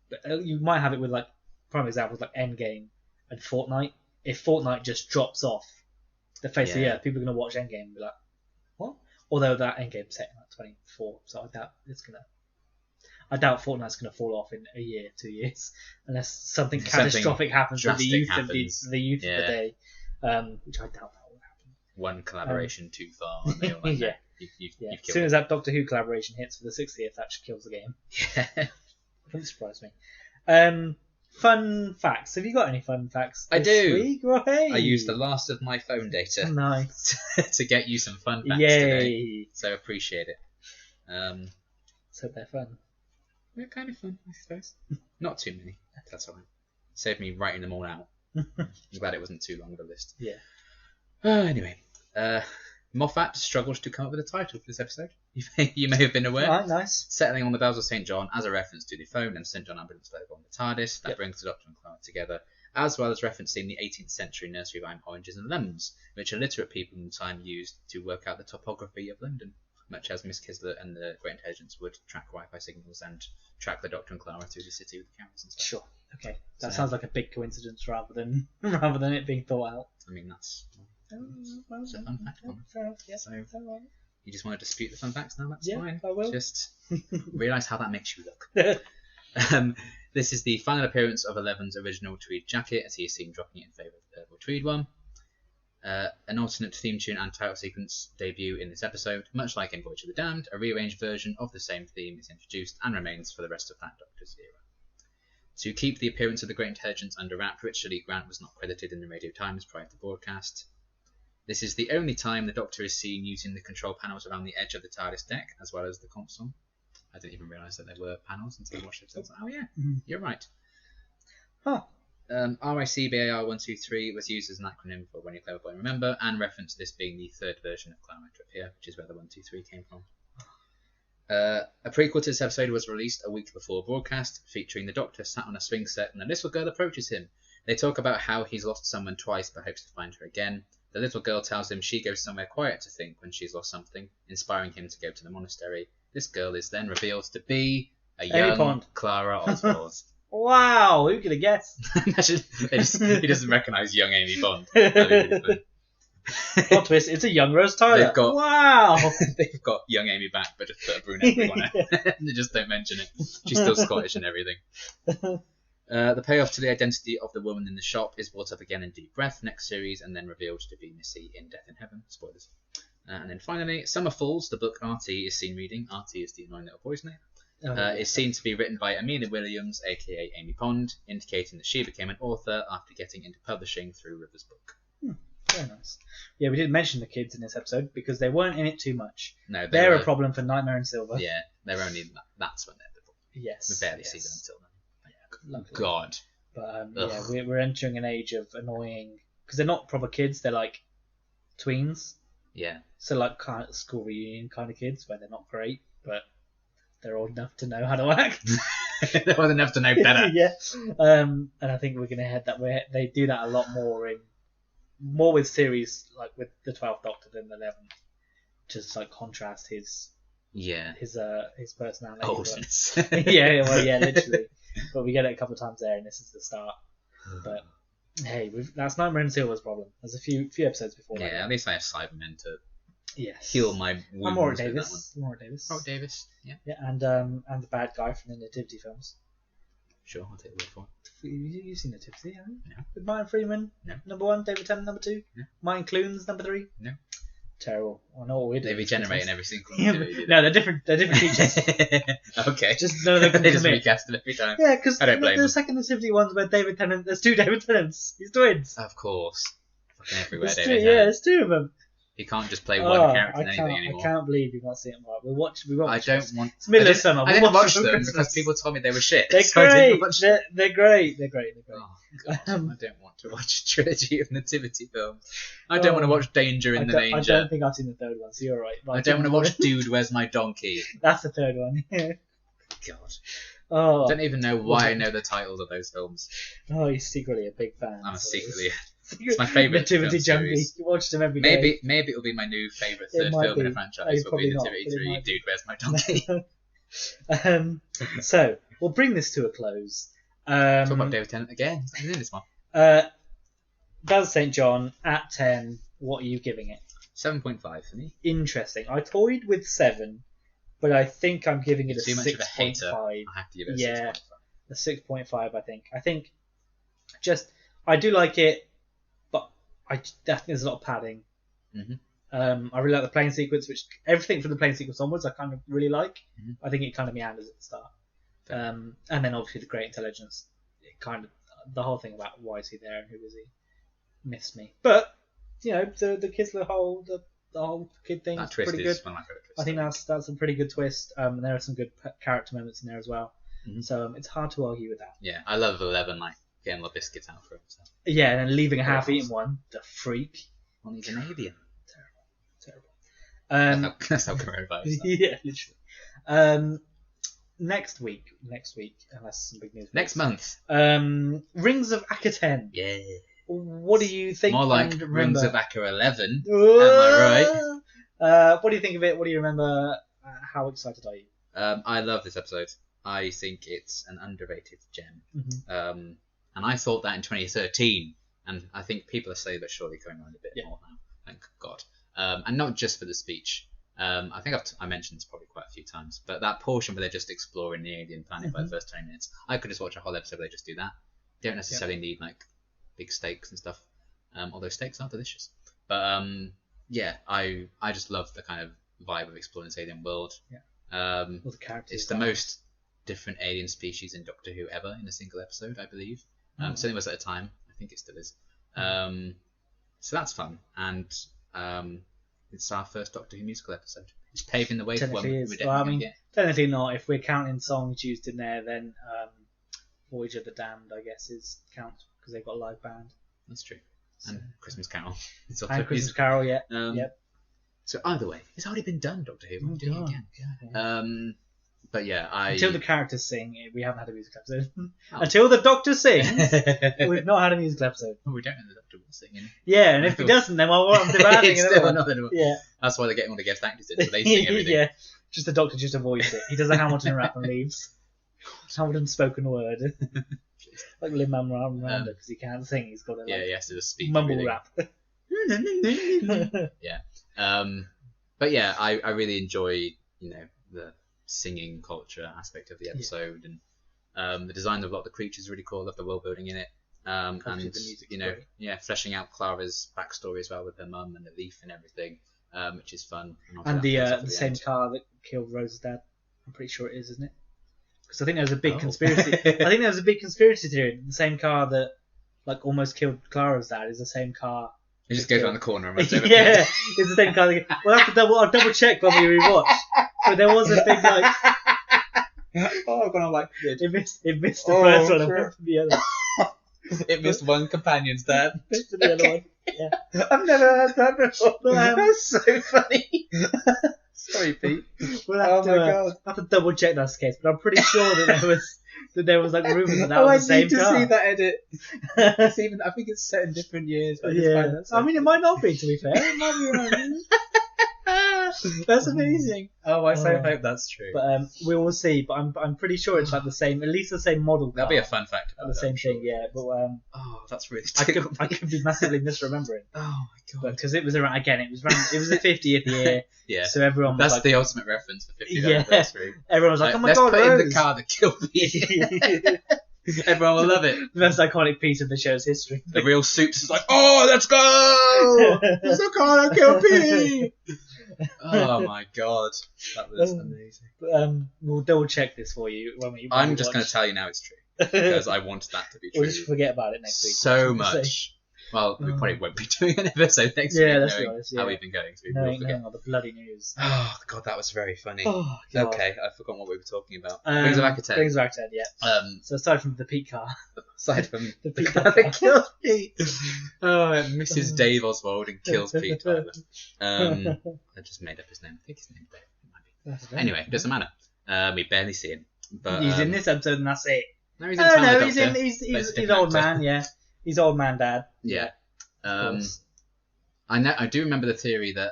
But you might have it with like prime examples like Endgame and Fortnite. If Fortnite just drops off the face of the earth, people are going to watch Endgame and be like, what? Although that Endgame's set in like 24, so I doubt Fortnite's going to fall off in a year, 2 years, unless something catastrophic happens with the youth of the day, which I doubt that will happen. One collaboration too far, and they all like, you've as soon as that Doctor Who collaboration hits for the 60th, that just kills the game. Yeah. Wouldn't surprise me. Fun facts. Have you got any fun facts this I do. week? Well, hey. I used the last of my phone data Nice. to get you some fun facts Yay. today, so appreciate it. So they're fun. They're kind of fun, I suppose. Not too many. That's all right. Saved me writing them all out. I'm glad it wasn't too long of a list. Yeah. Anyway, Moffat struggled to come up with a title for this episode. You may have been aware. Alright, nice. Settling on the bells of St. John as a reference to the phone and St. John ambulance logo on the TARDIS, that brings the Doctor and Clara together, as well as referencing the 18th century nursery rhyme Oranges and Lemons, which illiterate people in the time used to work out the topography of London, much as Miss Kisler and the Great Intelligence would track Wi-Fi signals and track the Doctor and Clara through the city with the cameras and stuff. Sure. Okay. That sounds like a big coincidence rather than it being thought out. I mean, that's a fun fact. Yeah. So you just want to dispute the fun facts now? That's Yeah, fine. I will. Just realise how that makes you look. This is the final appearance of Eleven's original tweed jacket, as he is seen dropping it in favour of the purple tweed one. An alternate theme tune and title sequence debut in this episode. Much like in Voyage of the Damned, a rearranged version of the same theme is introduced and remains for the rest of that Doctor's era. To keep the appearance of the Great Intelligence under wrap, Richard Lee Grant was not credited in the Radio Times prior to broadcast. This is the only time the Doctor is seen using the control panels around the edge of the TARDIS deck, as well as the console. I didn't even realise that there were panels until I watched it. I was like, oh yeah, you're right. Huh. RICBAR 123 was used as an acronym for When You're Clever Boy Remember, and referenced this being the third version of Clara Trip here, which is where the 123 came from. A prequel to this episode was released a week before broadcast, featuring the Doctor sat on a swing set and a little girl approaches him. They talk about how he's lost someone twice but hopes to find her again. The little girl tells him she goes somewhere quiet to think when she's lost something, inspiring him to go to the monastery. This girl is then revealed to be a young Pond. Clara Oswald. Wow, who could have guessed? Imagine he doesn't recognise young Amy Bond. That'd be really fun. Plot twist, it's a young Rose Tyler. Wow! They've got young Amy back, but just put a brunette on her. They just don't mention it. She's still Scottish and everything. The payoff to the identity of the woman in the shop is brought up again in Deep Breath next series, and then revealed to be Missy in Death in Heaven. Spoilers. And then finally, Summer Falls, the book RT is seen reading. RT is the annoying little boy's name. Is seen to be written by Amelia Williams, aka Amy Pond, indicating that she became an author after getting into publishing through Rivers' book. Very nice. Yeah, we didn't mention the kids in this episode because they weren't in it too much. No, They're a problem for Nightmare in Silver. Yeah, they're only that's when they're the problem. Yes. We barely yes. see them until then. Luckily. God. But Ugh. yeah, we're entering an age of annoying because they're not proper kids. They're like tweens. Yeah. So like kind of school reunion kind of kids where they're not great, but they're old enough to know how to act. They're old enough to know better. Yeah. And I think we're gonna head that way. They do that a lot more with series like with the 12th Doctor than the 11th. Just like contrast his personality. Oldness. Yeah, well, yeah, literally. But we get it a couple of times there, and this is the start. But hey, that's Nightmare in Silver's problem. There's a few episodes before that. Yeah, at least I have Cybermen to Yes. heal my wounds. And Warwick with Davis. that one. Warwick Davis. Warwick Davis. Yeah. Yeah, and the bad guy from the Nativity films. Sure, I'll take the word for it. You've seen Nativity, haven't you? No. With Martin Freeman, No. number 1, David Tennant, number 2, No. Martin Clunes, number 3. No. Terrible. I know what we're They doing. regenerate in every single Yeah, movie. no, they're different. They're different teachers. Okay. Just none of them can They just commit. recast them every time. Yeah, because I don't blame the them. second Nativity one's where David Tennant. There's 2 David Tennants. He's twins. Of course. Fucking everywhere, There's David. 2, yeah, there's 2 of them. You can't just play one character in anything I anymore. can't believe you've not seen them. Right, we won't I watch don't this. want. It's middle I of didn't- summer. I We'll didn't watch watch them them for because Christmas. people told me they were shit. They're so I great. didn't watch them. They're great. They're great. They're great. Oh, God. Um, I don't want to watch a trilogy of nativity films. I don't want to watch Danger in the I Manger. don't think I've seen the third one, so you're right. But I don't want to watch Dude, Where's My Donkey? That's the third one. God. Oh, I don't even know why I know the titles of those films. oh, you're secretly a big fan. I'm so secretly. it's my favourite Nativity film Junkie. series. You watched them every day. Maybe it'll be my new favourite It third might film in a be. franchise. No, Will be probably not, Nativity but it 3, might be. Dude, Where's My Donkey? So we'll bring this to a close. Talk about David Tennant again. He's in this one. Bells of St. John at 10. What are you giving it? 7.5 for me. Interesting. I toyed with 7, but I think I'm giving it a Too much of a hater. 6.5. I have to give it a Yeah. 6.5. A 6.5, I think just I do like it, but I think there's a lot of padding. Mhm. I really like the plane sequence, which everything from the plane sequence onwards I kind of really like. Mhm. I think it kind of meanders at the start. Fair. And then obviously the great intelligence, it kind of the whole thing about why is he there and who is he, missed me. But you know the kids, the whole kid thing That is twist pretty is good. one of my favourite twists. I think that's a pretty good twist. And there are some good character moments in there as well. Mhm. So it's hard to argue with that. Yeah, I love 11, like, getting little biscuits out for him. So. Yeah, and then leaving a Very half-eaten nice. one, the freak. Well, he's an alien. Terrible. That's how coronavirus is. Yeah, literally. Next week, unless some big news. Next month. Rings of Akaten. Yeah. What do you think? More like and Rings remember? of Akka 11. Am I right? What do you think of it? What do you remember? How excited are you? I love this episode. I think it's an underrated gem. Mm-hmm. And I thought that in 2013. And I think people are slowly but surely coming around a bit Yeah. more now. Thank God. And not just for the speech. I think I mentioned this probably quite a few times, but that portion where they're just exploring the alien planet by the first 20 minutes, I could just watch a whole episode where they just do that. You don't necessarily need like big steaks and stuff, although steaks are delicious. But yeah, I just love the kind of vibe of exploring this alien world. Yeah. All the characters. It's the most different alien species in Doctor Who ever in a single episode, I believe. Certainly was at the time. I think it still is. So that's fun, and it's our first Doctor Who musical episode. It's paving the way for one Technically we're is. definitely Well, I gonna mean, get. technically not. If we're counting songs used in there, then Voyage of the Damned, I guess, counts because they've got a live band. That's true. So, And Christmas Carol. It's also and Christmas musical. Carol, yeah. Yep. So either way, it's already been done, Doctor Who. We're doing it again. Yeah. But yeah, Until the characters sing, we haven't had a musical episode. Oh. Until the Doctor sings, we've not had a musical episode. Well, we don't know the Doctor will sing. You know? Yeah, and if he doesn't, then what I'm demanding It's another still one. another one. Yeah. That's why they're getting all the guest actors in, so they sing everything. Yeah. Just the Doctor just avoids it. He does a Hamilton rap and leaves. Hamilton spoken word. Like Lin-Manuel Miranda, because he can't sing. He's got to Yeah, he has to just speak mumble everything. rap. But yeah, I really enjoy the singing culture aspect of the episode, and the design of a lot of the creatures is really cool. I love the world building in it, and the music's great. fleshing out Clara's backstory as well with her mum and the leaf and everything, which is fun. And obviously that plays off the at same end. car that killed Rose's dad. I'm pretty sure it is, isn't it? Because I think there was a big Oh. conspiracy. I think there was a big conspiracy theory. The same car that like almost killed Clara's dad is the same car He just goes around the corner and runs over. Yeah, it's the same kind of thing. I'll double check when we rewatch. But there was a big like. Oh, I've gone on like It missed the first one and went for the other. it missed one companion's dad. Missed for the other one. Yeah. I've never heard that before. But, That's so funny. Sorry, Pete. We'll have to have to double check that's the case, but I'm pretty sure that there was like rumours that was the same car. I need to see that edit. It's even, I think it's set in different years. But Yeah, I mean it might not be, to be fair. It might be. That's amazing. Oh, I so hope that's true. But we will see. But I'm pretty sure it's like the same, at least the same model. That'll be a fun fact. The same thing, yeah. But oh, that's really. I could be massively misremembering. Oh my god! Because it was around again. It was the 50th year. Yeah. So everyone was that's the ultimate reference for 50th Yeah. anniversary. Everyone was like, "Oh my let's god, put Rose." in the car that killed me. Everyone will love it. The most iconic piece of the show's history. The real Soups is like, oh, let's go! It's the car that killed me! Oh my god, that was amazing. But, we'll double check this for you when we. I'm just going to tell you now it's true because I want that to be true. We'll just forget about it next week. So much. Well, we probably won't be doing an episode next week, that's knowing nice, how we've been going. So we will knowing forget. all the bloody news. Oh god, that was very funny. Oh, God. Okay, I forgot what we were talking about. Rings of Akaten. Rings of Akaten, yeah. So aside from the Pete car, Aside from the the Pete car car. that kills Pete. Oh, it misses Dave Oswald and kills Pete Tyler. I just made up his name. I think his name's Dave. It might be. Anyway, doesn't matter. We barely see him. But he's in this episode and that's it. No, he's in Time of the he's Doctor. in. He's different old actor. man. Yeah, he's old man dad. Yeah. Of course. I do remember the theory that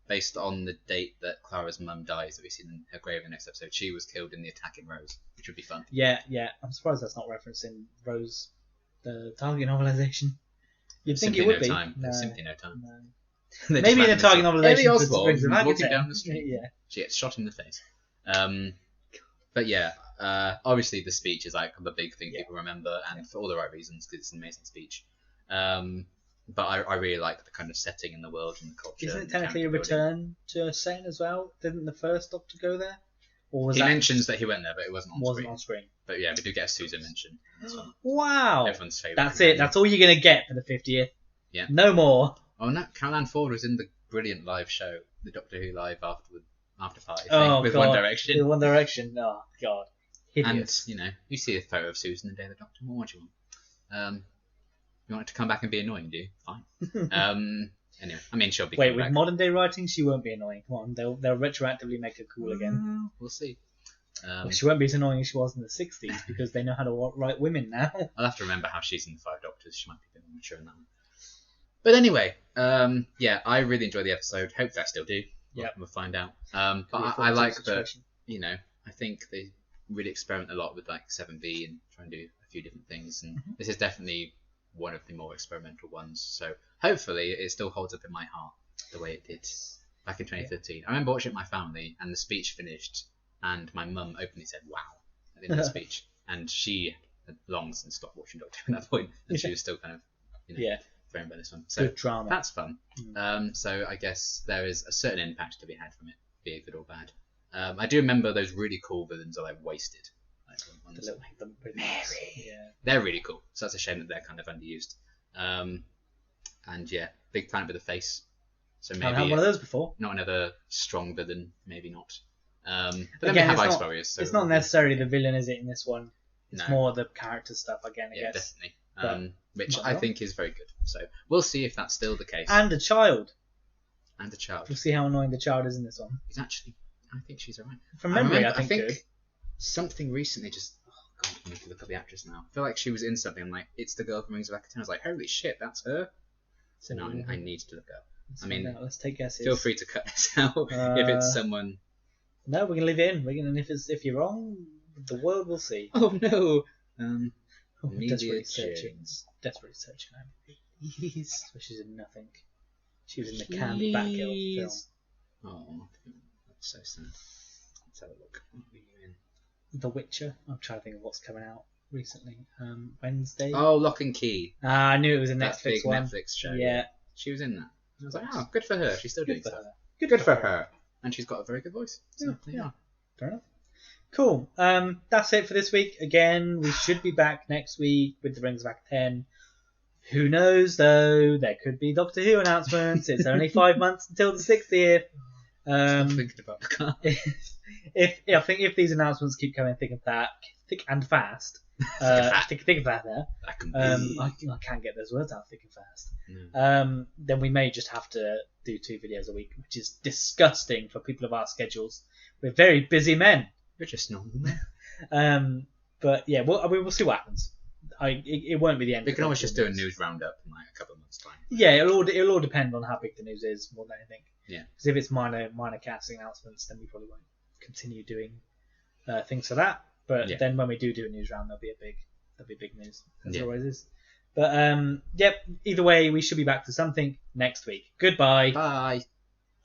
based on the date that Clara's mum dies, that we see in her grave in the next episode, she was killed in the attack in Rose, which would be fun. Yeah. I'm surprised that's not referencing Rose, the Target novelization. You'd think it would be. Time. There's simply no time. No. They Maybe in the just Target randomly novelization. say, Ellie Oswald Rings of walking Akaten. down the street. Yeah. She gets shot in the face. But yeah, obviously the speech is like the big thing people remember, and for all the right reasons, because it's an amazing speech. But I really like the kind of setting in the world and the culture. Isn't it and the technically a character building. return to Sen as well? Didn't the first Doctor go there? Or was He that mentions that he went there, but it wasn't on screen. on screen? But yeah, we do get a Susan mention. That's fun. Wow. Everyone's favourite. That's it. That's all you're going to get for the 50th. Yeah. No more. Oh no, Carol Ann Ford was in the brilliant live show, the Doctor Who live after party thing, Oh, with God. One Direction. With One Direction. Oh, God. Hideous. And you see a photo of Susan the day of the Doctor. What do you want? You want it to come back and be annoying, do you? Fine. Anyway, I mean, she'll be. Wait, coming with back. modern day writing, she won't be annoying. Come on, they'll retroactively make her cool again. We'll see. Well, she won't be as annoying as she was in the 60s because they know how to write women now. I'll have to remember how she's in the Five Doctors. She might be a bit more mature in that one. But anyway, yeah, I really enjoyed the episode. Hopefully, I still do. Yeah, we'll find out. But I like that. I think they really experiment a lot with like 7B and try and do a few different things. And this is definitely one of the more experimental ones. So hopefully, it still holds up in my heart the way it did back in 2013. Yeah. I remember watching it with my family, and the speech finished, and my mum openly said, "Wow," at the end of the speech, and she had long since stopped watching Doctor Who at that point, and she was still kind of, thrown by this one. So good drama. That's fun. So I guess there is a certain impact to be had from it, be it good or bad. I do remember those really cool villains are like wasted. Like the ones Mary. Yeah. They're really cool. So that's a shame that they're kind of underused. And yeah, big planet with a face. So maybe I've had one of those before. Not another strong villain, maybe not. But then Again, we have it's Ice not- Warriors. So It's not necessarily the villain, is it, in this one? It's No. more the character stuff again, I Yeah, guess. definitely. Which not I wrong. think is very good. So we'll see if that's still the case. And a child. And the child. We'll see how annoying the child is in this one. He's actually, I think she's alright. From memory, I I think. Good. something recently just. Oh god, I need to look up the actress now. I feel like she was in something. I'm like, it's the girl from Rings of Akaten. I was like, holy shit, that's her. So now I need to look up. Let's I mean, find out. Let's take guesses. Feel free to cut this out if it's someone. No, we're gonna leave it in. We're gonna, if you're wrong, the world will see. Oh no. Desperately Amelia searching. Jones. Desperately searching. Please. So she's in nothing. She was in the canned Batgirl film. Oh, that's so sad. Let's have a look. What were you in? The Witcher. I'm trying to think of what's coming out recently. Wednesday. Oh, Lock and Key. I knew it was a That Netflix big one. Netflix show. Yeah. She was in that. I was like, oh, good for her. She's still doing Good for stuff. her. Good for her. And she's got a very good voice. So, Yeah. Fair enough. Cool. That's it for this week. Again, we should be back next week with the Rings of Akaten. Who knows, though? There could be Doctor Who announcements. It's only 5 months until the 60th. I'm thinking about the car. I think if these announcements keep coming thick and fast, thick and fast there. That can be. I can't get those words out, thick and fast. No. Then we may just have to do 2 videos a week, which is disgusting for people of our schedules. We're very busy men. You're just normal men. But yeah, we'll see what happens. It won't be the end. We can always just do a news roundup in like a couple of months' time. Yeah, it'll all depend on how big the news is more than anything. Yeah. Because if it's minor casting announcements, then we probably won't continue doing things for that. But then when we do a news round, there'll be big news, as there always is. But yep. Either way, we should be back to something next week. Goodbye. Bye.